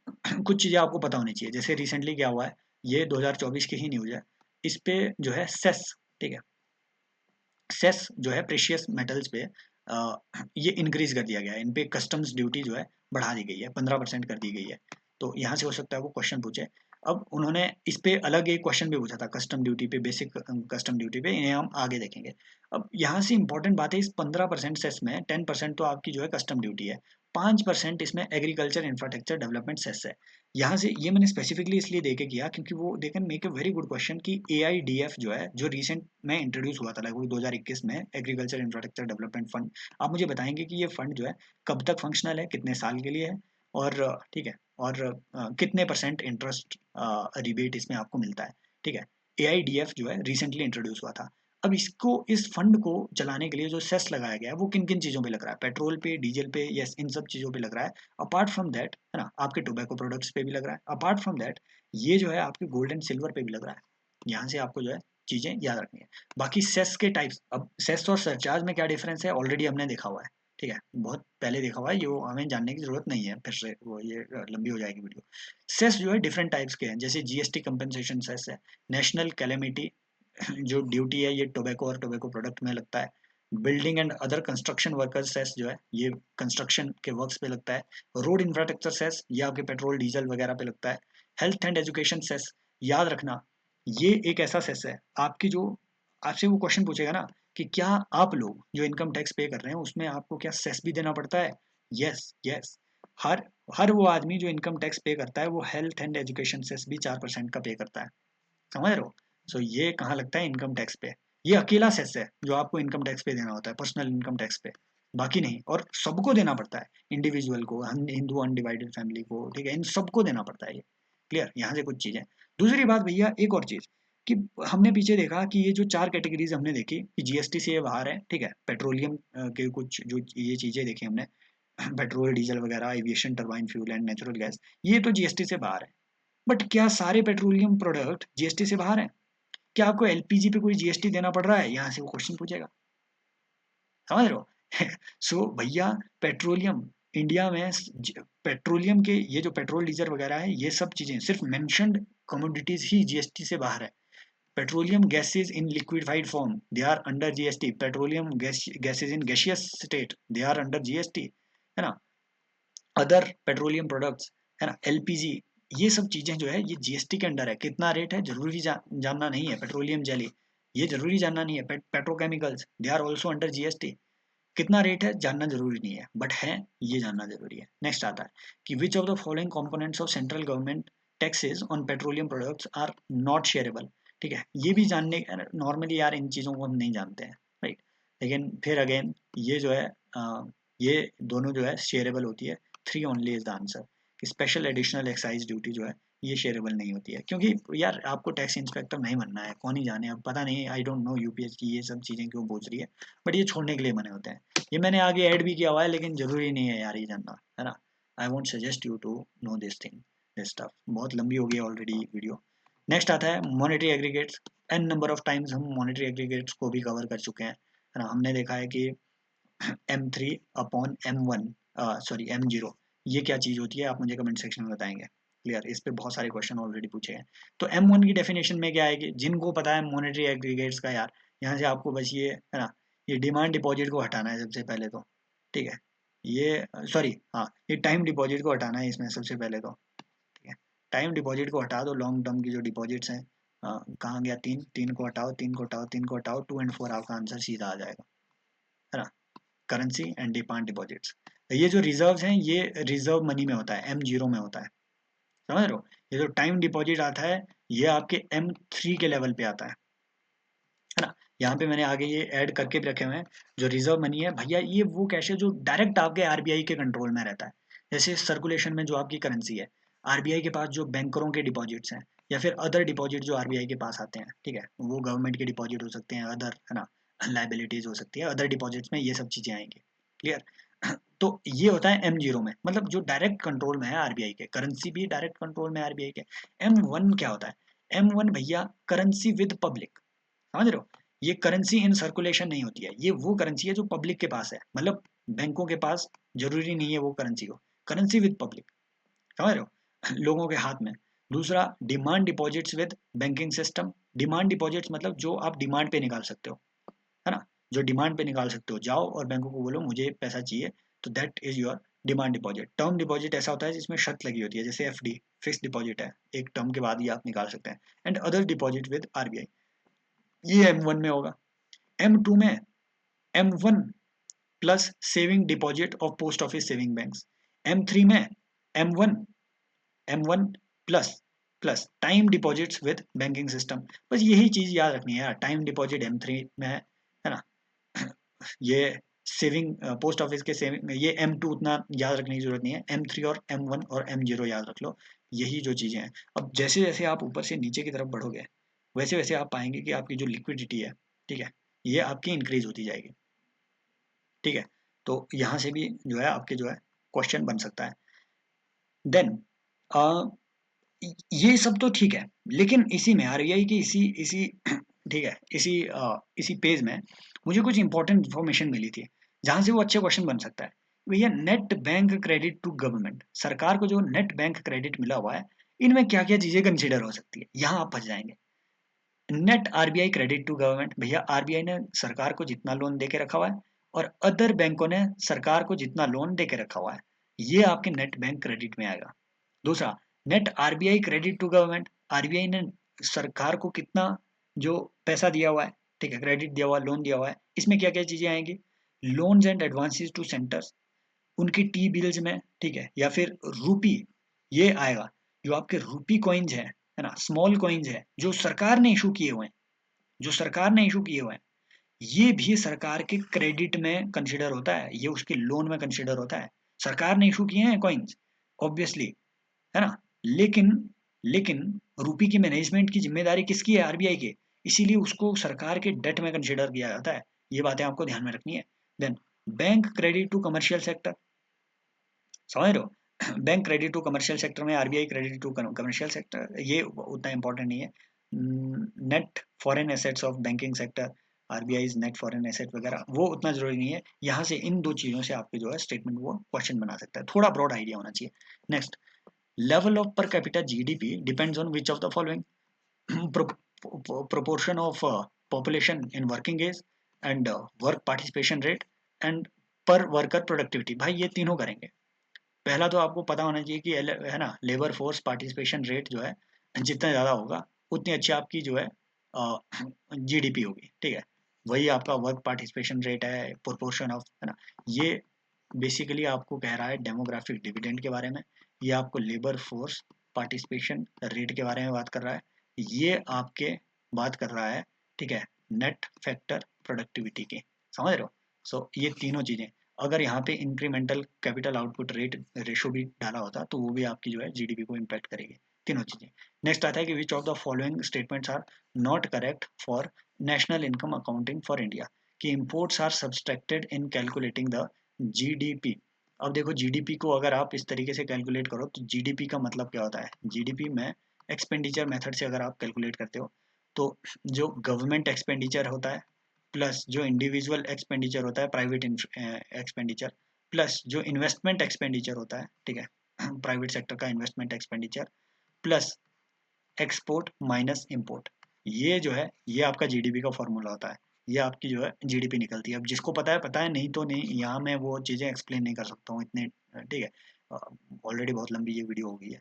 A: कुछ चीजें आपको पता होनी चाहिए, जैसे रिसेंटली क्या हुआ है, ये 2024 की ही न्यूज है, इस पे जो है सेस, ठीक है, सेस जो है प्रेशियस मेटल्स पे ये इंक्रीज कर दिया गया है, इन पे कस्टम्स ड्यूटी जो है बढ़ा दी गई है, 15% कर दी गई है। तो यहाँ से हो सकता है वो क्वेश्चन पूछे। अब उन्होंने इस पे अलग एक क्वेश्चन भी पूछा था कस्टम ड्यूटी पे, बेसिक कस्टम ड्यूटी पे, इन्हें हम आगे देखेंगे। अब यहाँ से इंपॉर्टेंट बात है, इस 15% सेस में 10% तो आपकी जो है कस्टम ड्यूटी है, 5% इसमें एग्रीकल्चर इंफ्रास्ट्रक्चर डेवलपमेंट सेस है। यहाँ से ये मैंने स्पेसिफिकली इसलिए देके किया क्योंकि वो they can make a very good question कि AIDF जो है, जो रिसेंट में इंट्रोड्यूस हुआ था लगभग 2021 में, एग्रीकल्चर इंफ्रास्ट्रक्चर डेवलपमेंट फंड, आप मुझे बताएंगे कि ये फंड जो है कब तक फंक्शनल है, कितने साल के लिए है, और ठीक है, और कितने परसेंट इंटरेस्ट रिबेट इसमें आपको मिलता है, ठीक है। AIDF जो है रिसेंटली इंट्रोड्यूस हुआ था। अब इसको, इस फंड को चलाने के लिए जो सेस लगाया गया है वो किन किन चीज़ों पे लग रहा है, पेट्रोल पे, डीजल पे, यस, इन सब चीज़ों पे लग रहा है। अपार्ट फ्रॉम दैट है ना, आपके टोबैको प्रोडक्ट्स पे भी लग रहा है। अपार्ट फ्रॉम दैट ये जो है आपके गोल्ड एंड सिल्वर पे भी लग रहा है। यहाँ से आपको जो है चीज़ें याद रखनी है। बाकी सेस के टाइप्स, अब सेस और सरचार्ज में क्या डिफरेंस है ऑलरेडी हमने देखा हुआ है, ठीक है, बहुत पहले देखा हुआ है, ये हमें जानने की जरूरत नहीं है फिर से, वो ये लंबी हो जाएगी वीडियो। सेस जो है डिफरेंट टाइप्स के हैं, जैसे GST कंपनसेशन सेस है, नेशनल कैलेमिटी जो ड्यूटी है ये टोबैको और टोबैको प्रोडक्ट में लगता है। Building and other construction workers cess जो है ये कंस्ट्रक्शन के वर्क्स पे लगता है। रोड इंफ्रास्ट्रक्चर सेस ये आपके पेट्रोल डीजल वगैरह पे लगता है। हेल्थ एंड एजुकेशन सेस, याद रखना ये एक ऐसा सेस है आपकी जो आपसे वो क्वेश्चन पूछेगा ना कि क्या आप लोग जो इनकम टैक्स पे कर रहे हैं उसमें आपको क्या सेस भी देना पड़ता है। यस यस, हर हर वो आदमी जो इनकम टैक्स पे करता है वो हेल्थ एंड एजुकेशन सेस भी 4% का पे करता है, समझ रहे हो। सो ये कहाँ लगता है, इनकम टैक्स पे। ये अकेला सेस है जो आपको इनकम टैक्स पे देना होता है, पर्सनल इनकम टैक्स पे, बाकी नहीं। और सबको देना पड़ता है, इंडिविजुअल को, हिंदू अनडिवाइडेड फैमिली को, ठीक है, इन सबको देना पड़ता है ये। क्लियर, यहाँ से कुछ चीजें। दूसरी बात भैया एक और चीज कि हमने पीछे देखा कि ये जो 4 कैटेगरीज हमने देखी कि जीएसटी से ये बाहर है, ठीक है, पेट्रोलियम के कुछ जो ये चीजें देखी हमने, पेट्रोल डीजल वगैरह, aviation, turbine fuel and natural gas, ये तो जीएसटी से बाहर है। बट क्या सारे पेट्रोलियम प्रोडक्ट जीएसटी से बाहर हैं? क्या आपको एलपीजी पे कोई जीएसटी देना पड़ रहा है, यहाँ से वो क्वेश्चन पूछेगा, समझ रहे हो। सो भैया पेट्रोलियम इंडिया में पेट्रोलियम के ये जो पेट्रोल डीजल वगैरह है ये सब चीजें सिर्फ मेंशन्ड कमोडिटीज ही जीएसटी से बाहर है। Petroleum gases in liquefied form they are under GST, petroleum gases in gaseous state they are under GST, है ना। अदर पेट्रोलियम प्रोडक्ट्स, है ना, एलपीजी, ये सब चीजें जो है ये जीएसटी के अंडर है। कितना रेट है जरूरी जानना नहीं है। पेट्रोलियम जेली ये जरूरी जानना नहीं है। Petrochemicals they are also under GST, कितना रेट है जानना जरूरी नहीं है, बट है ये जानना जरूरी है। नेक्स्ट आता है कि which of the following components of central government taxes on petroleum products are not shareable. ठीक है, ये भी जानने, नॉर्मली यार इन चीज़ों को हम नहीं जानते हैं, राइट। लेकिन फिर अगेन ये जो है ये दोनों जो है शेयरेबल होती है। 3 ओनली इज द आंसर कि स्पेशल एडिशनल एक्साइज ड्यूटी जो है ये शेयरेबल नहीं होती है, क्योंकि यार आपको टैक्स इंस्पेक्टर नहीं बनना है, कौन ही जाने, अब पता नहीं, आई डोंट नो यूपीएस की ये सब चीज़ें क्यों पूछ रही है, बट ये छोड़ने के लिए बने होते हैं। ये मैंने आगे ऐड भी किया हुआ है लेकिन जरूरी नहीं है यार ये जानना, है ना। I won't suggest you to know this thing, this stuff. बहुत लंबी हो गई ऑलरेडी वीडियो। नेक्स्ट आता है monetary aggregates. An number of times हम मॉनेटरी एग्रीगेट्स को भी कवर कर चुके हैं, है ना। हमने देखा है कि M3 upon M1, sorry M0, ये क्या चीज़ होती है, आप मुझे कमेंट सेक्शन में बताएंगे। क्लियर, इस पे बहुत सारे क्वेश्चन ऑलरेडी पूछे हैं। तो M1 की डेफिनेशन में क्या है कि जिनको पता है मॉनेटरी एग्रीगेट्स का यार, यहाँ से आपको बस ये है ना, ये डिमांड डिपॉजिट को हटाना है सबसे पहले तो, ठीक है। ये सॉरी हाँ, ये टाइम डिपॉजिट को हटाना है इसमें सबसे पहले तो, ठीक है। टाइम डिपॉजिट को हटा दो, लॉन्ग टर्म की जो डिपॉजिट्स हैं, कहाँ गया, तीन, तीन को हटाओ, तीन को हटाओ, तीन को हटाओ, 2 एंड 4 आपका आंसर सीधा आ जाएगा, है ना। करेंसी एंड डिमांड डिपॉजिट्स, ये जो रिजर्व्स हैं ये रिजर्व मनी में होता है, M0 में होता है, समझ रहे हो। ये जो टाइम डिपॉजिट आता है ये आपके M3 के लेवल पे आता है ना। यहाँ पे मैंने आगे ये ऐड करके भी रखे हुए हैं। जो रिजर्व मनी है भैया ये वो कैश है जो डायरेक्ट आपके आरबीआई के कंट्रोल में रहता है। जैसे सर्कुलेशन में जो आपकी करेंसी है, आरबीआई के पास जो बैंकरों के डिपॉजिट्स हैं या फिर अदर डिपॉजिट जो आरबीआई के पास आते हैं, ठीक है, वो गवर्नमेंट के डिपॉजिट हो सकते हैं, अदर, है ना, लाइबिलिटीज हो सकती है, अदर डिपॉजिट्स में ये सब चीजें आएंगी। क्लियर। तो ये होता है M0 में, मतलब जो डायरेक्ट कंट्रोल में है आरबीआई के, करेंसी भी डायरेक्ट कंट्रोल में आरबीआई के। M1 क्या होता है, M1 भैया करेंसी विद पब्लिक, समझ रहे हो। ये करेंसी इन सर्कुलेशन नहीं होती है, ये वो करेंसी है जो पब्लिक के पास है, मतलब बैंकों के पास जरूरी नहीं है वो करेंसी हो। करेंसी विद पब्लिक, समझ रहे हो, लोगों के हाथ में। दूसरा demand deposits with banking system. Demand deposits मतलब जो आप डिमांड पे निकाल सकते हो, है ना, जो डिमांड पे निकाल सकते हो, जाओ और बैंकों को बोलो मुझे पैसा चाहिए, तो that is your demand deposit. Term deposit ऐसा होता है जिसमें शर्त लगी होती है, जैसे एफडी फिक्स डिपॉजिट है, एक टर्म के बाद ही आप निकाल सकते हैं। And other deposit with RBI, ये M1 में होगा। M2 में M1 plus saving deposit of post office saving banks. M3 में M1 M1 plus plus time deposits with banking system. बस यही चीज याद रखनी है यार, टाइम डिपॉजिट M3 में है ना। ये सेविंग पोस्ट ऑफिस के सेविंग, ये M2 उतना याद रखने की जरूरत नहीं है। M3 और M1 और M0 याद रख लो, यही जो चीजें हैं। अब जैसे जैसे आप ऊपर से नीचे की तरफ बढ़ोगे वैसे वैसे आप पाएंगे कि आपकी जो लिक्विडिटी है, ठीक है, ये आपकी इंक्रीज होती जाएगी, ठीक है। तो यहाँ से भी जो है आपके जो है क्वेश्चन बन सकता है। देन ये सब तो ठीक है, लेकिन इसी में आरबीआई की इसी इसी ठीक है, इसी पेज में मुझे कुछ इंपॉर्टेंट इन्फॉर्मेशन मिली थी जहां से वो अच्छे क्वेश्चन बन सकता है। भैया net bank credit to government, सरकार को जो नेट बैंक क्रेडिट मिला हुआ है, इनमें क्या क्या चीजें कंसिडर हो सकती है, यहाँ आप फंस जाएंगे। Net RBI credit to government, भैया आरबीआई ने सरकार को जितना लोन दे के रखा हुआ है और अदर बैंकों ने सरकार को जितना लोन दे के रखा हुआ है, ये आपके नेट बैंक क्रेडिट में आएगा। दूसरा, net RBI credit to government, RBI ने सरकार को कितना जो पैसा दिया हुआ है, ठीक है, क्रेडिट दिया हुआ है, लोन दिया हुआ है, इसमें क्या क्या चीजें आएंगी, loans and advances two centres, उनकी टी बिल्स में, ठीक है, या फिर रूपी, ये आएगा, जो आपके रूपी कॉइन्स है ना, स्मॉल कॉइन्स है जो सरकार ने इशू किए हुए हैं, जो सरकार ने इशू किए हुए हैं, ये भी सरकार के क्रेडिट में कंसिडर होता है, ये उसके लोन में कंसिडर होता है। सरकार ने इशू किए हैं कॉइन्स, ऑब्वियसली, है ना, लेकिन लेकिन रूपी की मैनेजमेंट की जिम्मेदारी किसकी है, आरबीआई की, इसीलिए उसको सरकार के डेट में कंसिडर किया जाता है। ये बातें आपको ध्यान में रखनी है। Then bank credit to commercial sector, समझ रहे हो, bank credit to commercial sector में RBI credit to commercial sector, ये उतना इंपॉर्टेंट नहीं है। Net foreign assets of banking sector, RBI net foreign asset वगैरह, वो उतना जरूरी नहीं है। यहाँ से इन दो चीजों से आपके जो है स्टेटमेंट वो क्वेश्चन बना सकता है, थोड़ा ब्रॉड आइडिया होना चाहिए। Next, level of per capita GDP depends on which of the following? Proportion of population in working age and work participation rate and per worker productivity। भाई ये तीनों करेंगे। पहला तो आपको पता होना चाहिए कि है ना, लेबर फोर्स पार्टिसिपेशन रेट जो है जितना ज़्यादा होगा उतनी अच्छी आपकी जो है जीडीपी होगी, ठीक है। वही आपका वर्क पार्टिसिपेशन रेट है, प्रोपोर्शन ऑफ, है ना, ये बेसिकली आपको कह रहा है डेमोग्राफिक डिविडेंड के बारे में, ये आपको लेबर फोर्स पार्टिसिपेशन रेट के बारे में बात कर रहा है, ये आपके बात कर रहा है, ठीक है, नेट फैक्टर प्रोडक्टिविटी की, समझ रहे हो। सो ये तीनों चीज़ें, अगर यहाँ पे incremental capital output rate ratio भी डाला होता तो वो भी आपकी जो है जीडीपी को इम्पैक्ट करेगी, तीनों चीजें। नेक्स्ट आता है कि which of the following statements are not correct for national income accounting for India, कि imports are subtracted in calculating the GDP. अब देखो जीडीपी को अगर आप इस तरीके से कैलकुलेट करो तो जीडीपी का मतलब क्या होता है, जीडीपी में एक्सपेंडिचर मेथड से अगर आप कैलकुलेट करते हो तो जो गवर्नमेंट एक्सपेंडिचर होता है प्लस जो इंडिविजुअल एक्सपेंडिचर होता है, प्राइवेट एक्सपेंडिचर, प्लस जो इन्वेस्टमेंट एक्सपेंडिचर होता है, ठीक है, प्राइवेट सेक्टर का investment expenditure, plus export minus import, ये जो है ये आपका जीडीपी का फॉर्मूला होता है, ये आपकी जो है जीडीपी निकलती है। अब जिसको पता है, नहीं तो नहीं, यहाँ मैं वो चीज़ें एक्सप्लेन नहीं कर सकता हूँ इतने, ठीक है, ऑलरेडी बहुत लंबी ये वीडियो हो गई है।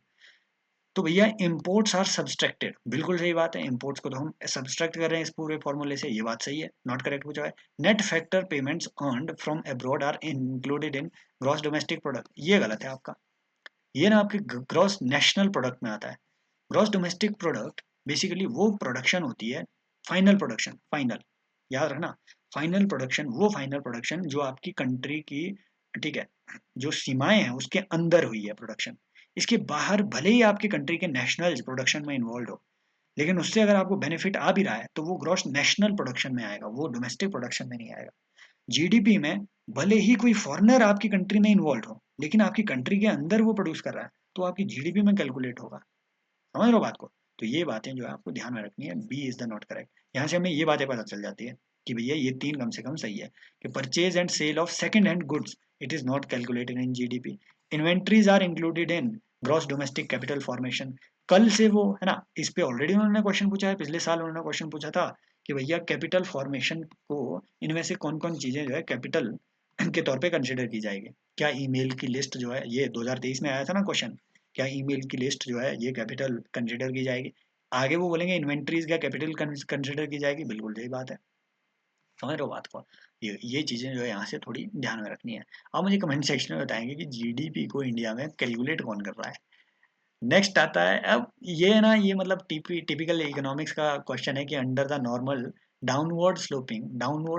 A: तो भैया इम्पोर्ट्स आर सब्सट्रैक्टेड, बिल्कुल सही बात है, इम्पोर्ट्स को तो हम सब्सट्रैक्ट कर रहे हैं इस पूरे फॉर्मूले से, ये बात सही है, नॉट करेक्ट पूछा है। Net factor payments earned from abroad are included in gross domestic product, ये गलत है आपका, ये ना आपके ग्रॉस नेशनल प्रोडक्ट में आता है। ग्रॉस डोमेस्टिक प्रोडक्ट बेसिकली वो प्रोडक्शन होती है, फाइनल प्रोडक्शन, फाइनल, याद रखना, फाइनल प्रोडक्शन, वो फाइनल प्रोडक्शन जो आपकी कंट्री की, ठीक है, जो सीमाएं हैं उसके अंदर हुई है प्रोडक्शन, इसके बाहर भले ही आपकी कंट्री के नेशनल प्रोडक्शन में इन्वॉल्व हो, लेकिन उससे अगर आपको बेनिफिट आ भी रहा है तो वो ग्रॉस नेशनल प्रोडक्शन में आएगा, वो डोमेस्टिक प्रोडक्शन में नहीं आएगा। जीडीपी में भले ही कोई फॉरेनर आपकी कंट्री में इन्वॉल्व हो, लेकिन आपकी कंट्री के अंदर वो प्रोड्यूस कर रहा है तो आपकी जीडीपी में कैलकुलेट होगा, समझ रहे हो बात को। तो ये बातें जो है आपको ध्यान में रखनी है, B is the not correct. यहाँ से हमें ये बातें पता चल जाती है कि भैया ये तीन कम से कम सही है, कि purchase and sale of second hand goods it is not calculated in GDP, inventories are included in gross domestic capital formation. कल से वो है ना, इस पे ऑलरेडी उन्होंने क्वेश्चन पूछा है, पिछले साल उन्होंने क्वेश्चन पूछा था कि भैया कैपिटल फॉर्मेशन को इनमें से कौन कौन चीजें जो है कैपिटल के तौर पे कंसिडर की जाएगी। क्या ईमेल की लिस्ट जो है, ये 2023 में आया था ना क्वेश्चन, क्या ईमेल की लिस्ट जो है ये कैपिटल कंसिडर की जाएगी। आगे वो बोलेंगे इन्वेंट्रीज क्या कैपिटल कंसिडर की जाएगी, बिल्कुल सही बात है, समझ रहे हो बात को। ये चीजें जो है यहाँ से थोड़ी ध्यान में रखनी है। आप मुझे कमेंट सेक्शन में बताएंगे कि जीडीपी को इंडिया में कैलकुलेट कौन कर रहा है। नेक्स्ट आता है, अब ये है ना, ये मतलब टिपिकल इकोनॉमिक्स का क्वेश्चन है कि under the normal downward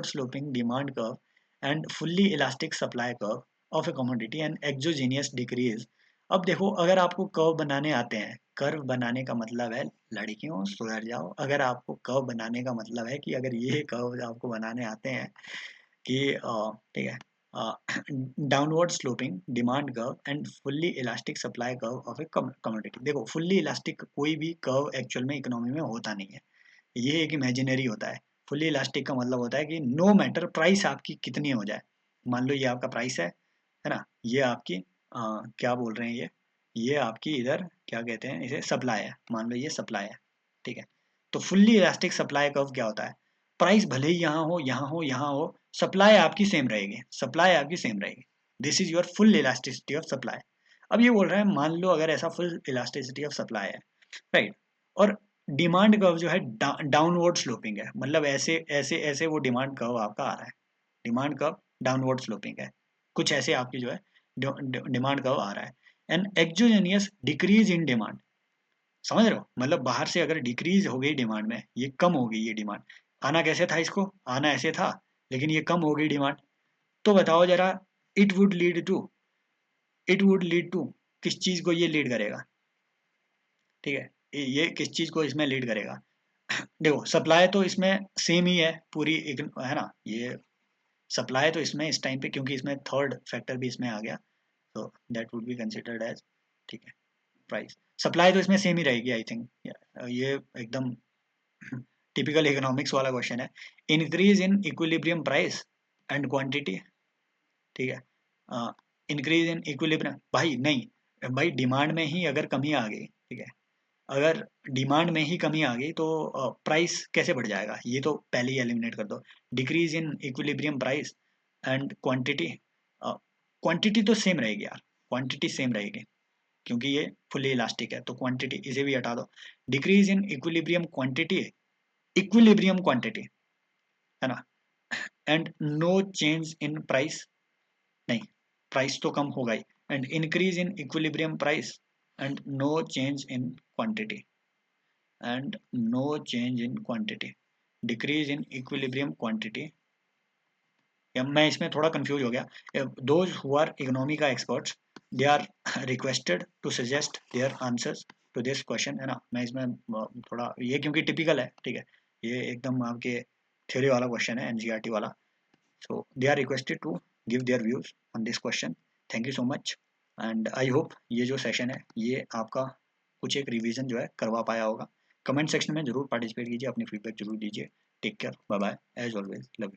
A: sloping demand curve and fully elastic supply curve of A commodity and exogenous decrease. अब देखो, अगर आपको कर्व बनाने आते हैं, कर्व बनाने का मतलब है, लड़कियों सुधर जाओ, अगर आपको कर्व बनाने का मतलब है कि अगर ये कर्व आपको बनाने आते हैं कि ठीक है, downward sloping demand curve and fully elastic supply curve of A commodity. देखो, फुल्ली इलास्टिक कोई भी कर्व एक्चुअल में इकोनॉमी में होता नहीं है, ये एक इमेजिनरी होता है। फुल्ली इलास्टिक का मतलब होता है कि नो मैटर प्राइस आपकी कितनी हो जाए, मान लो ये आपका प्राइस है ना, ये आपकी क्या बोल रहे हैं, ये आपकी इधर क्या कहते हैं इसे, सप्लाई है, मान लो ये सप्लाई है, ठीक है, तो फुल्ली इलास्टिक सप्लाई कर्व क्या होता है, प्राइस भले ही यहाँ हो यहाँ हो यहाँ हो, सप्लाई आपकी सेम रहेगी, सप्लाई आपकी सेम रहेगी। This is your full elasticity of supply. अब ये बोल रहा है मान लो अगर ऐसा फुल इलास्टिसिटी ऑफ सप्लाई है, राइट, और डिमांड कर्व जो है डाउनवर्ड स्लोपिंग है, मतलब ऐसे ऐसे ऐसे वो डिमांड कर्व आपका आ रहा है, डिमांड कर्व डाउनवर्ड स्लोपिंग है, कुछ ऐसे आपकी जो है डिमांड कर्व आ रहा है। एंड एक्सोजेनियस डिक्रीज इन डिमांड, समझ रहे हो, मतलब बाहर से अगर डिक्रीज हो गई डिमांड में, ये कम हो गई ये डिमांड, आना कैसे था इसको, आना ऐसे था, लेकिन ये कम हो गई डिमांड, तो बताओ जरा, it would lead to, it would lead to किस चीज को ये लीड करेगा, ठीक है, ये किस चीज को इसमें लीड करेगा। देखो सप्लाई तो इसमें सेम ही है पूरी है ना, ये सप्लाई तो इसमें इस टाइम पे, क्योंकि इसमें थर्ड फैक्टर भी इसमें आ गया, तो that would be considered as, ठीक है, प्राइस। सप्लाई तो इसमें सेम ही रहेगी आई थिंक, ये एकदम टिपिकल इकोनॉमिक्स वाला क्वेश्चन है। Increase in equilibrium price and quantity, ठीक है, इंक्रीज इन इक्विलिब्रियम, भाई नहीं भाई, डिमांड में ही अगर कमी आ गई, ठीक है, अगर डिमांड में ही कमी आ गई तो प्राइस कैसे बढ़ जाएगा, ये तो पहले ही एलिमिनेट कर दो। Decrease in equilibrium price and quantity, quantity तो सेम रहेगी यार, क्वांटिटी सेम रहेगी, क्योंकि ये फुली इलास्टिक है, तो क्वांटिटी इसे भी हटा दो। Decrease in equilibrium quantity, equilibrium quantity, है ना, and no change in price, नहीं, प्राइस तो कम होगा ही, and increase in equilibrium price and no change in quantity, and no change in quantity, decrease in equilibrium quantity, या मैं इसमें थोड़ा कंफ्यूज हो गया। दोज हु आर इकोनॉमी का experts, they are requested to suggest their answers to this question, है ना, मैं इसमें थोड़ा ये क्योंकि टिपिकल है, ठीक है, ये एकदम आपके थ्योरी वाला क्वेश्चन है, एनसीईआरटी वाला, so they are requested to give their views on this question. Thank you so much, and I hope ये जो सेशन है ये आपका कुछ एक रिवीजन जो है करवा पाया होगा। कमेंट सेक्शन में जरूर पार्टिसिपेट कीजिए, अपनी फीडबैक जरूर दीजिए। Take care, bye bye, as always love you.